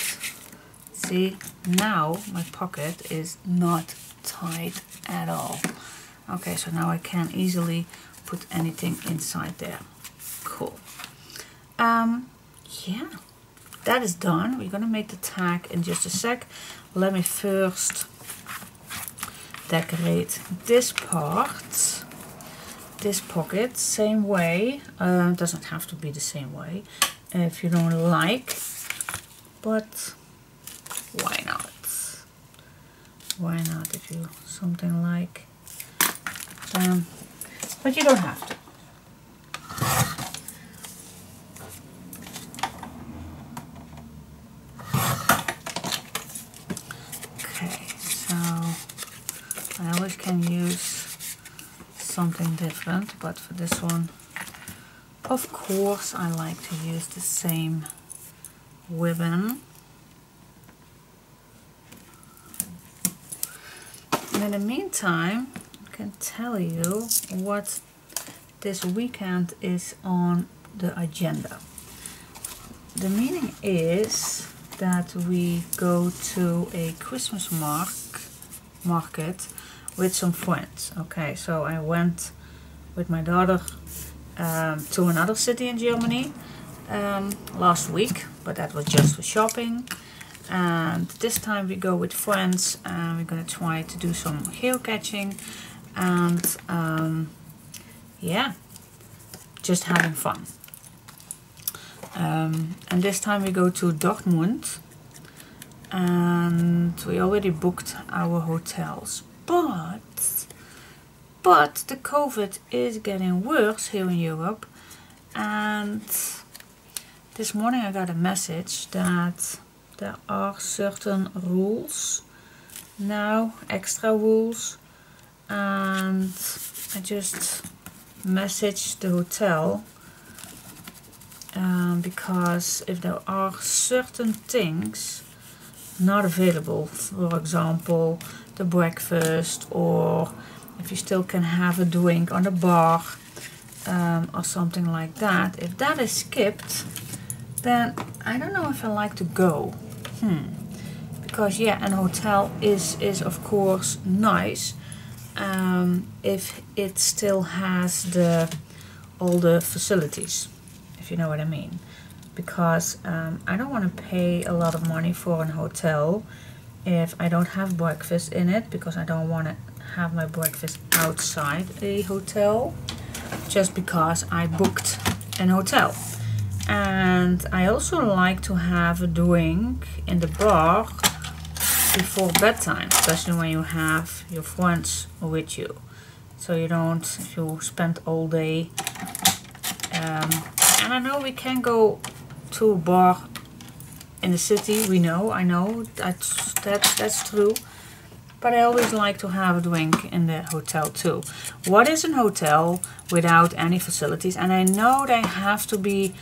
See, now my pocket is not tight at all. Okay, so now I can easily put anything inside there. Cool. Yeah, that is done. We're gonna make the tag in just a sec. Let me first decorate this part, this pocket, same way. Doesn't have to be the same way if you don't like, but why not? Why not if you something like, but you don't have to. Okay, so I always can use something different, but for this one, of course, I like to use the same ribbon. And in the meantime, I can tell you what this weekend is on the agenda. The meaning is that we go to a Christmas market with some friends. Okay, so I went with my daughter to another city in Germany last week, but that was just for shopping. And this time we go with friends, and we're gonna try to do some geocaching, and yeah, just having fun. And this time we go to Dortmund, and we already booked our hotels, but the COVID is getting worse here in Europe, and this morning I got a message that there are certain rules now, extra rules, and I just messaged the hotel because if there are certain things not available, for example the breakfast, or if you still can have a drink on the bar or something like that, if that is skipped, then I don't know if I like to go. Because yeah, an hotel is of course nice if it still has all the facilities, if you know what I mean. Because I don't want to pay a lot of money for an hotel if I don't have breakfast in it, because I don't want to have my breakfast outside a hotel just because I booked an hotel. And I also like to have a drink in the bar before bedtime, especially when you have your friends with you. So you don't, if you spend all day. And I know we can go to a bar in the city, I know that's true. But I always like to have a drink in the hotel too. What is a hotel without any facilities? And I know they have to be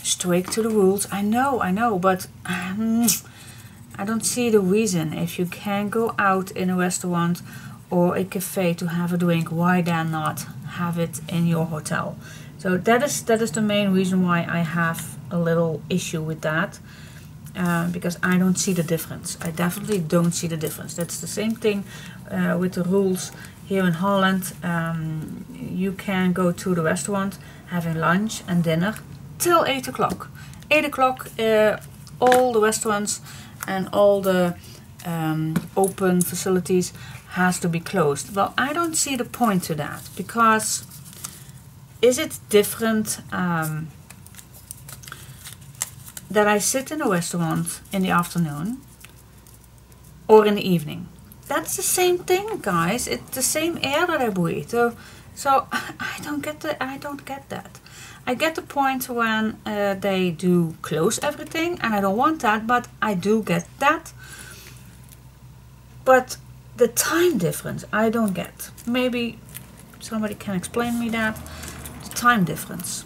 strict to the rules. I know, but I don't see the reason. If you can go out in a restaurant or a cafe to have a drink, why then not have it in your hotel? So that is the main reason why I have a little issue with that. Because I don't see the difference. I definitely don't see the difference. That's the same thing with the rules here in Holland. You can go to the restaurant having lunch and dinner till 8 o'clock. 8 o'clock all the restaurants and all the open facilities has to be closed. Well, I don't see the point to that, because is it different that I sit in a restaurant in the afternoon or in the evening? That's the same thing, guys. It's the same air that I breathe. So I don't get that. I get the point when they do close everything, and I don't want that, but I do get that. But the time difference, I don't get. Maybe somebody can explain me that. The time difference.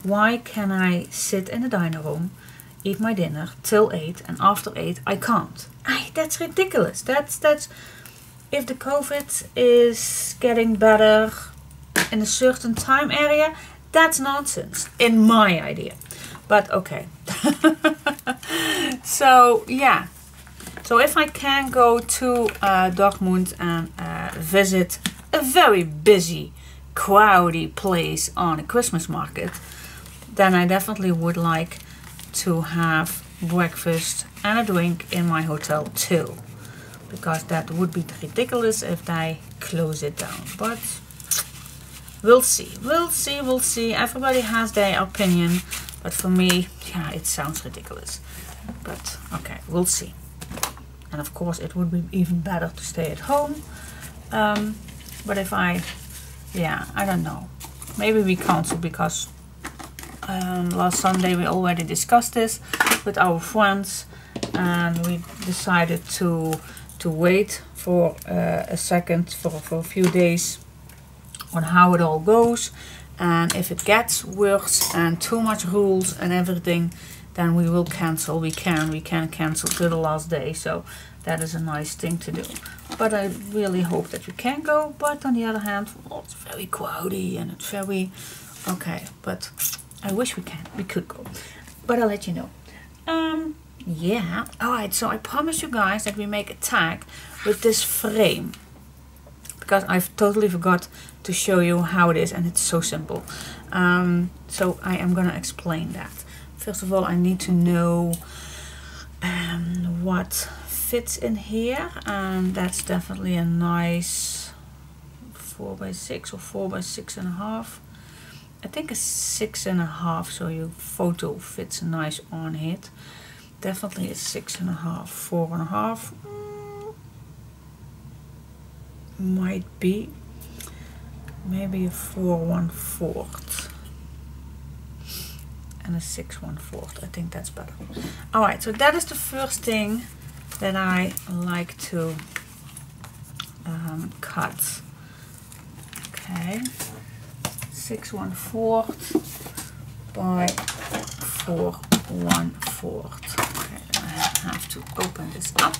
Why can I sit in the dining room, eat my dinner till 8, and after 8 I can't? That's ridiculous. That's if the COVID is getting better in a certain time area, that's nonsense in my idea. But okay. So yeah. So if I can go to Dortmund and visit a very busy, crowdy place on a Christmas market, then I definitely would like to have breakfast and a drink in my hotel too, because that would be ridiculous if they close it down. But we'll see. Everybody has their opinion, but for me, yeah, it sounds ridiculous. But okay, we'll see. And of course it would be even better to stay at home. But if I don't know, maybe we cancel, because last Sunday we already discussed this with our friends, and we decided to wait for a second, for a few days, on how it all goes, and if it gets worse and too much rules and everything, then we will cancel. We can cancel to the last day, so that is a nice thing to do. But I really hope that we can go. But on the other hand, well, it's very crowdy and it's very okay, but I wish we could go, but I'll let you know. Yeah, alright, so I promised you guys that we make a tag with this frame, because I've totally forgot to show you how it is, and it's so simple. So I am gonna explain that. First of all, I need to know what fits in here, and that's definitely a nice 4x6 or 4x6.5. I think a 6.5, so your photo fits nice on it. Definitely a 6.5, 4.5. Might be. Maybe a 4 1/4 and a 6 1/4. I think that's better. Alright, so that is the first thing that I like to cut. Okay, 6 1/4 by 4 1/4. Okay, then I have to open this up.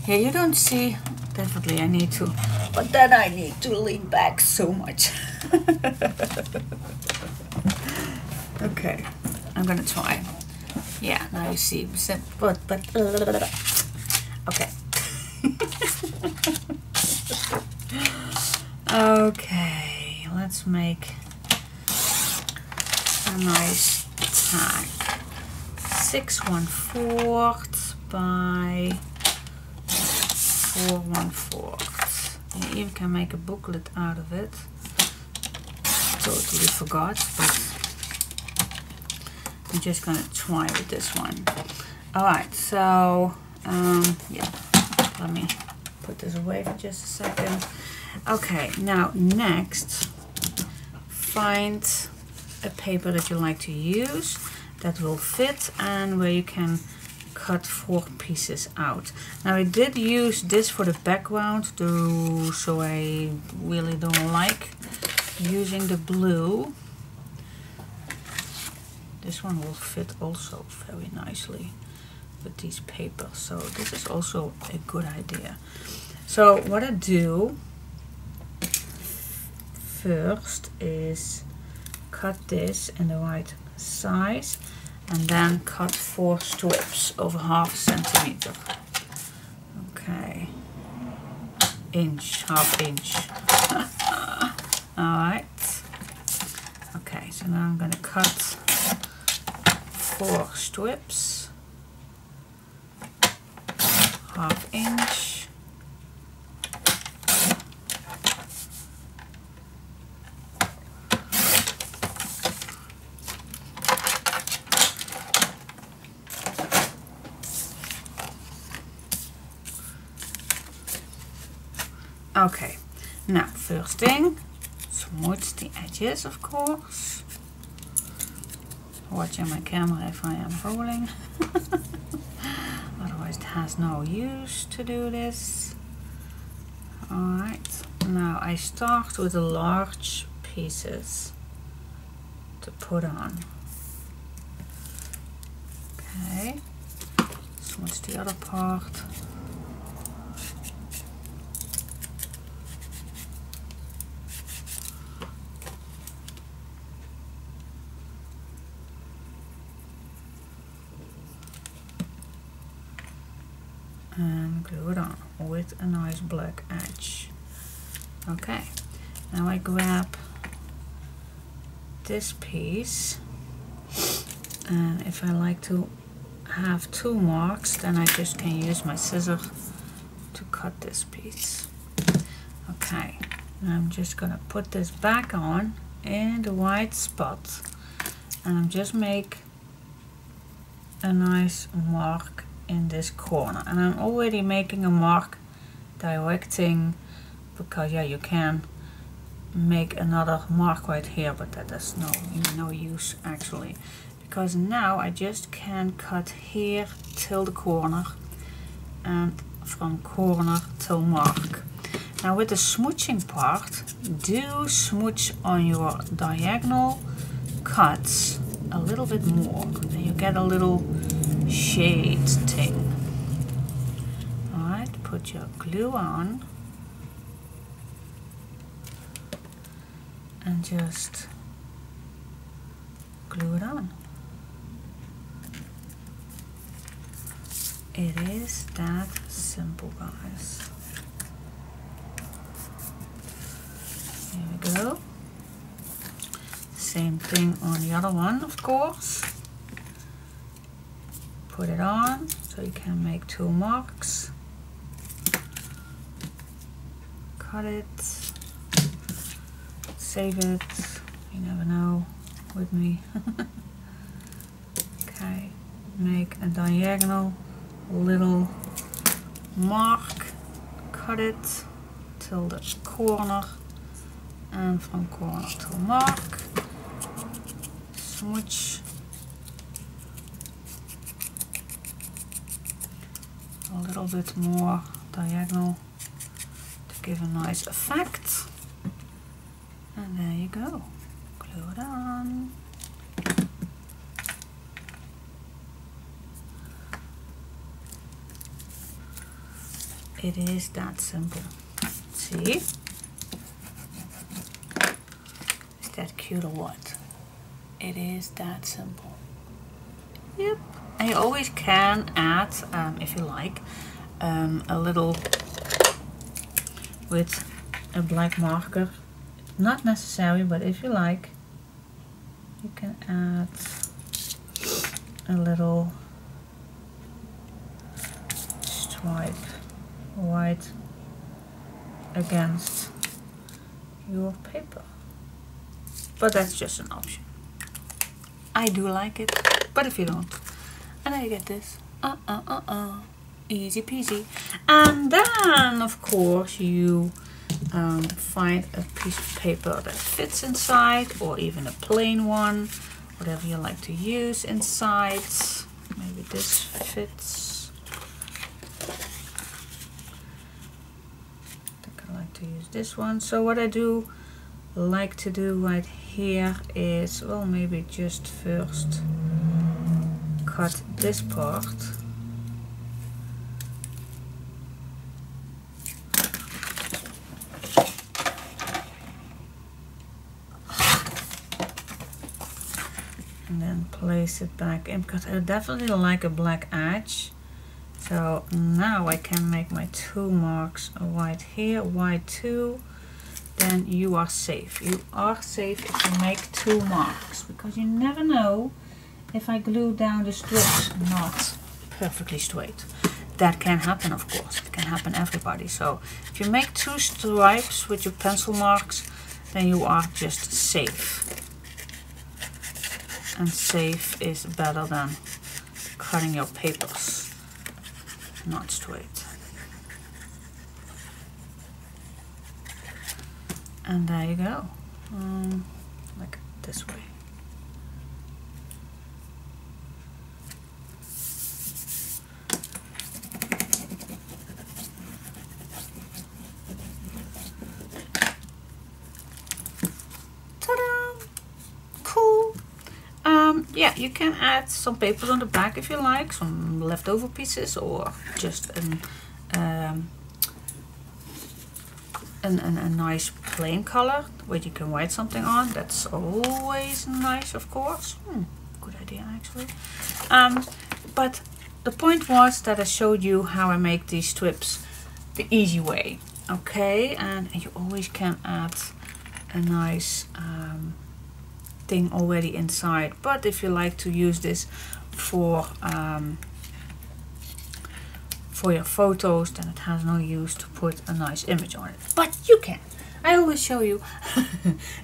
Here you don't see, definitely I need to, but then I need to lean back so much. Okay, I'm gonna try. Yeah, now you see, but okay. Okay, let's make a nice tag. 6 1/4 by 4 1/4. You even can make a booklet out of it. Totally forgot, but I'm just gonna try with this one. Alright, so yeah, let me put this away for just a second. Okay, now next, find a paper that you like to use that will fit and where you can cut 4 pieces out. Now I did use this for the background too, so I really don't like using the blue. This one will fit also very nicely with these papers, so this is also a good idea. So what I do first is cut this in the right size and then cut 4 strips over 1/2 centimeter. Okay, half inch. Alright. Okay, so now I'm going to cut 4 strips, 1/2 inch. Okay, now first thing, smooth the edges, of course. Watching my camera if I am rolling. Otherwise it has no use to do this. Alright, now I start with the large pieces to put on. Okay, smooth the other part. And glue it on with a nice black edge. Okay, now I grab this piece, and if I like to have 2 marks, then I just can use my scissors to cut this piece. Okay, and I'm just gonna put this back on in the right spot, and I'm just make a nice mark in this corner, and I'm already making a mark directing, because yeah, you can make another mark right here, but that is no use actually, because now I just can cut here till the corner and from corner till mark. Now with the smooching part, do smooch on your diagonal cuts a little bit more, and you get a little shade thing. Alright, put your glue on and just glue it on. It is that simple, guys. Here we go. Same thing on the other one, of course. Put it on so you can make 2 marks. Cut it. Save it. You never know with me. Okay, make a diagonal little mark. Cut it till the corner, and from corner to mark. Smooch a little bit more diagonal to give a nice effect, and there you go. Glue it on. It is that simple. See? Is that cute or what? It is that simple. Yep. And you always can add, if you like, a little with a black marker. Not necessary, but if you like, you can add a little stripe right against your paper. But that's just an option. I do like it, but if you don't, and then you get this. Easy peasy. And then, of course, you find a piece of paper that fits inside, or even a plain one, whatever you like to use inside. Maybe this fits. I think I like to use this one. So what I do like to do right here is, well, maybe just first cut this part. and then place it back in, because I definitely like a black edge. So now I can make my 2 marks, a white here, white 2. Then you are safe. You are safe if you make 2 marks, because you never know if I glue down the strips not perfectly straight. That can happen, of course. It can happen everybody. So if you make 2 stripes with your pencil marks, then you are just safe. And safe is better than cutting your papers not straight. And there you go, like this way. Ta-da! Cool. Yeah, you can add some papers on the back if you like, some leftover pieces, or just a nice plain color where you can write something on. That's always nice, of course. Good idea, actually. But the point was that I showed you how I make these strips the easy way, okay? And you always can add a nice thing already inside. But if you like to use this for your photos, then it has no use to put a nice image on it. But you can. I always show you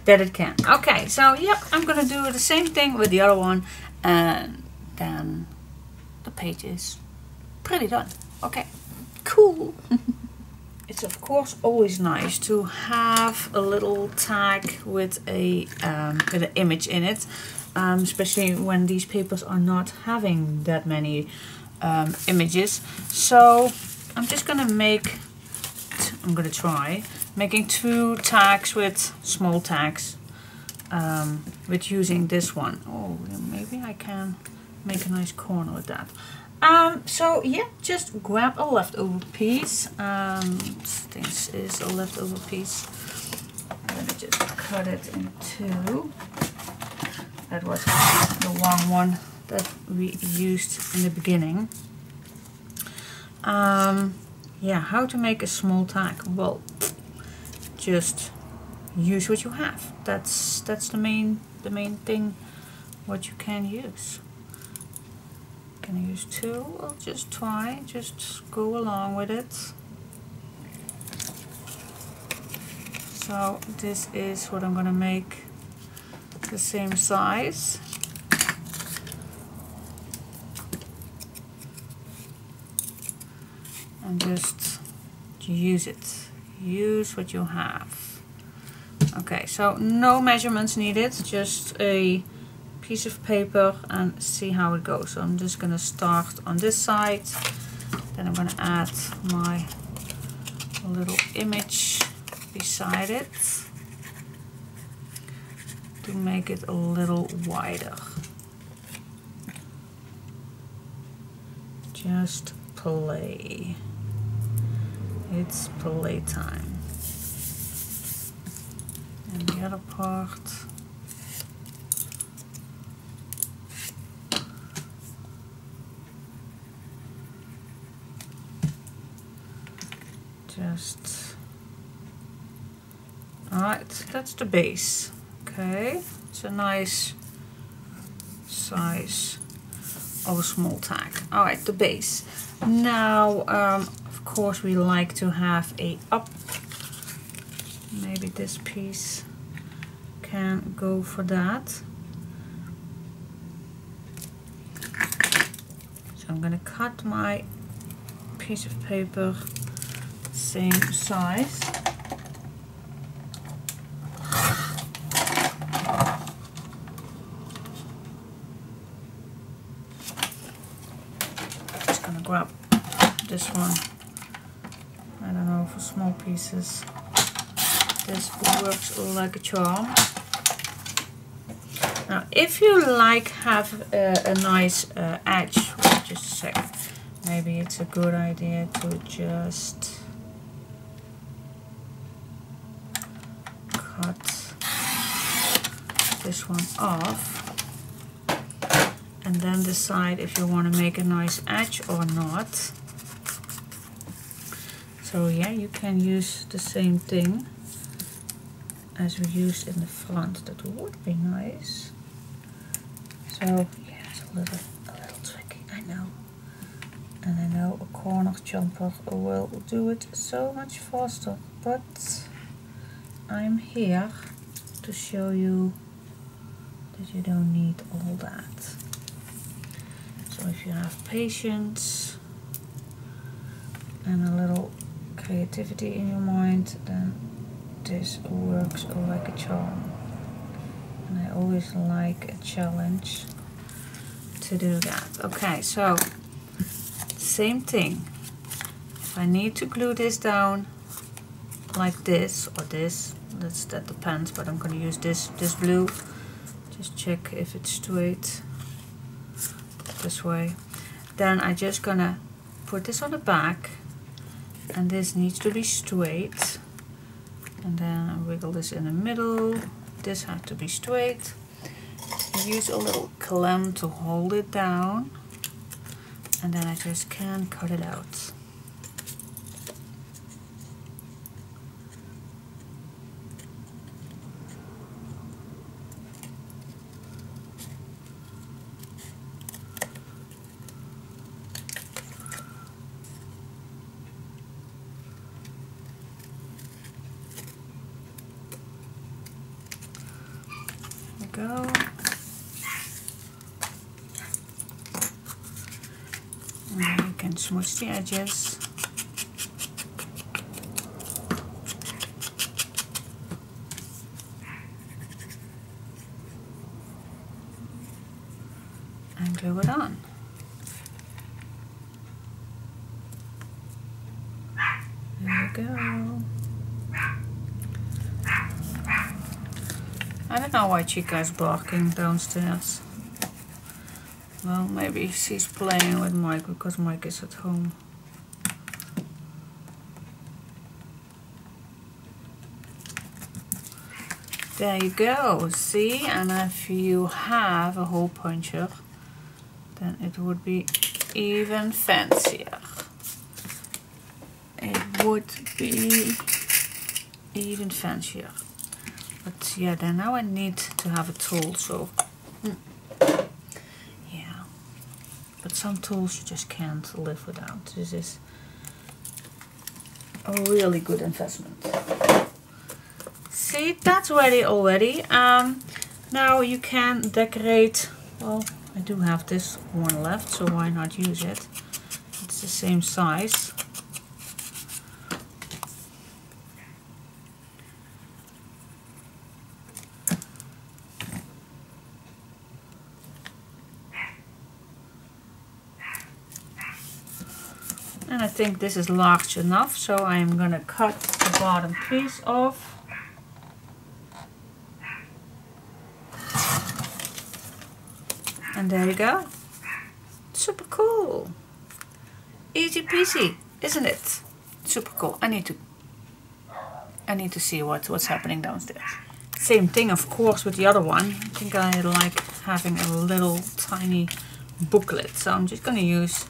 that it can. Okay, so yep, I'm gonna do the same thing with the other one, and then the page is pretty done. Okay, cool. It's of course always nice to have a little tag with an image in it, especially when these papers are not having that many images. So I'm just gonna try making 2 tags with small tags with using this one. Oh, maybe I can make a nice corner with that. So yeah, just grab a leftover piece. This is a leftover piece. Let me just cut it in 2. That was the wrong one that we used in the beginning. Yeah, how to make a small tag? Well, just use what you have. That's the main thing what you can use. Can I use 2? I'll just try, just go along with it. So this is what I'm gonna make, the same size. And just use it. Use what you have. Okay, so no measurements needed, just a piece of paper and see how it goes. So I'm just gonna start on this side, then I'm gonna add my little image beside it to make it a little wider. Just play. It's playtime. And the other part. Just, alright, that's the base. Okay, it's a nice size of a small tag. Alright, the base. Now, of course, we like to have a up. Maybe this piece can go for that. So I'm gonna cut my piece of paper same size. Just gonna grab this one. I don't know, for small pieces. This works like a charm. Now, if you like have a nice edge, just a second. Maybe it's a good idea to just cut this one off. and then decide if you want to make a nice edge or not. So yeah, you can use the same thing as we used in the front. That would be nice. So yeah, it's a little tricky, I know. And I know a corner jumper will do it so much faster, but I'm here to show you that you don't need all that. So if you have patience and a little creativity in your mind, then this works like a charm. And I always like a challenge to do that. Okay, so same thing. If I need to glue this down like this or this, that depends, but I'm going to use this blue. Just check if it's straight this way. Then I'm just gonna put this on the back, and this needs to be straight, and then I wiggle this in the middle. This has to be straight. Use a little clamp to hold it down, and then I just can cut it out. Go. And you can smooth the edges. And glue it on. There you go. I don't know why Chica is barking downstairs. Well, maybe she's playing with Mike because Mike is at home. There you go, see? And if you have a hole puncher, then it would be even fancier. It would be even fancier. But yeah, then now I need to have a tool, so yeah. But some tools you just can't live without. This is a really good investment. See, that's ready already. Now you can decorate. Well, I do have this one left, so why not use it? It's the same size. And I think this is large enough, so I'm gonna cut the bottom piece off. And there you go. Super cool. Easy peasy, isn't it? Super cool. I need to see what's happening downstairs. Same thing, of course, with the other one. I think I like having a little tiny booklet, so I'm just gonna use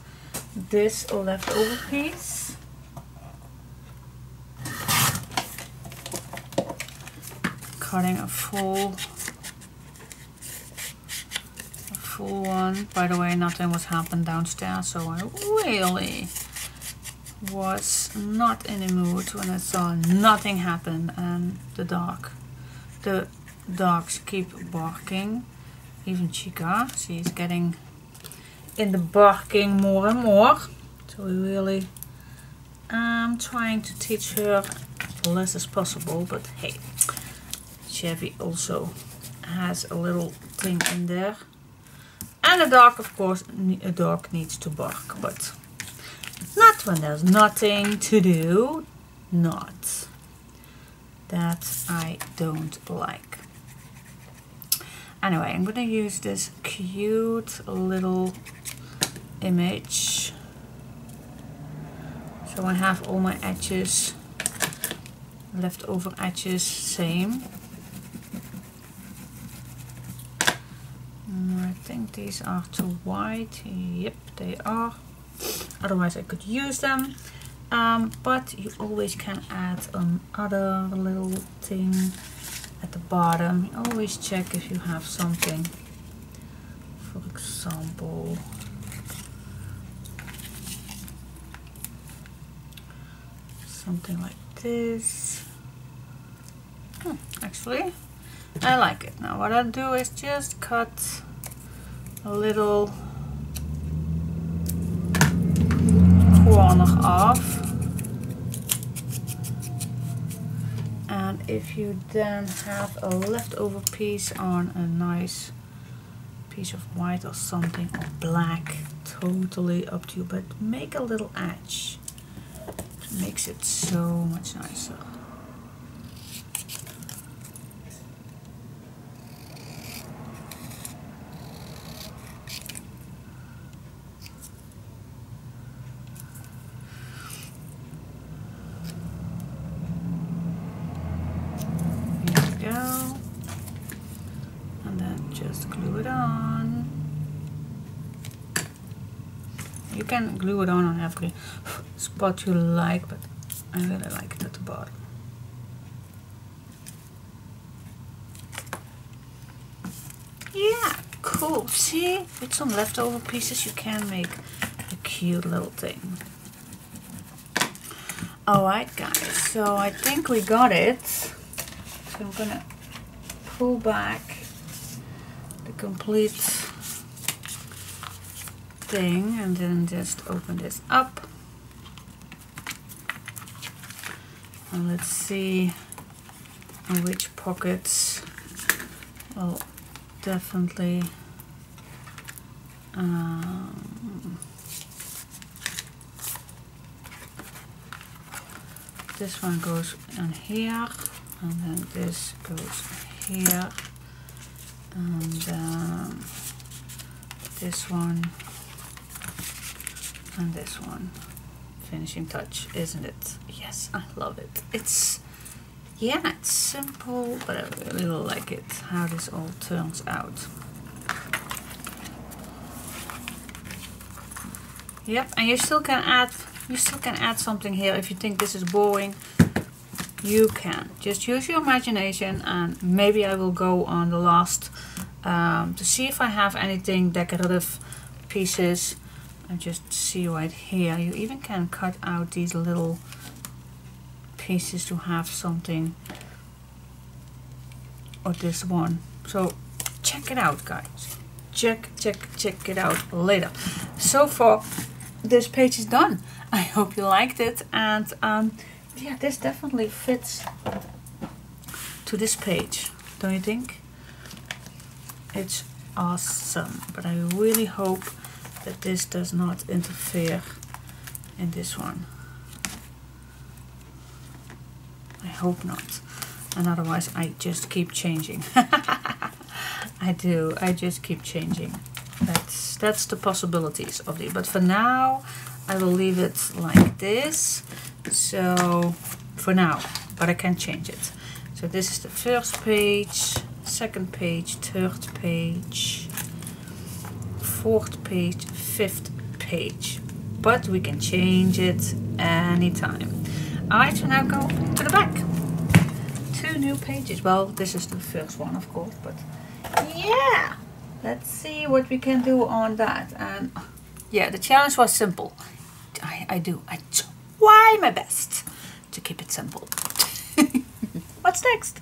this leftover piece. Cutting a full one. By the way, nothing was happened downstairs, so I really was not in the mood when I saw nothing happen, and the dogs keep barking. Even Chica, she's getting in the barking more and more, so we really trying to teach her less as possible, but hey, Chevy also has a little thing in there. And a dog, of course, a dog needs to bark, but not when there's nothing to do. Not. That I don't like. Anyway, I'm going to use this cute little image. So I have all my edges, leftover edges, same. Right think these are too white. Yep, they are. Otherwise I could use them. But you always can add another little thing at the bottom. You always check if you have something. For example, something like this. Actually, I like it. Now what I'll do is just cut a little corner off. And if you then have a leftover piece on a nice piece of white or something, or black, totally up to you, but make a little edge. It makes it so much nicer. Glue it on. You can glue it on every spot you like, but I really like it at the bottom. Yeah, cool. See, with some leftover pieces you can make a cute little thing. Alright guys, so I think we got it. So I'm gonna pull back the complete thing and then just open this up. And let's see in which pockets will definitely this one goes in here, and then this goes here, and this one and this one. Finishing touch, isn't it? Yes, I love it. It's, yeah, it's simple, but I really like it how this all turns out. Yep, and you still can add something here if you think this is boring. You can just use your imagination, and maybe I will go on the last to see if I have anything decorative pieces. And just see right here, you even can cut out these little pieces to have something, or this one. So check it out guys, check it out later. So far this page is done. I hope you liked it, and yeah, this definitely fits to this page, don't you think? It's awesome, but I really hope that this does not interfere in this one. I hope not, and otherwise I just keep changing. I just keep changing. That's the possibilities of it, but for now I will leave it like this. So for now, but I can change it. So this is the first page, second page, third page, fourth page, fifth page, but we can change it anytime. Alright, so now go to the back. 2 new pages. Well, this is the first one, of course, but yeah, let's see what we can do on that. And yeah, the challenge was simple. I try my best to keep it simple. What's next?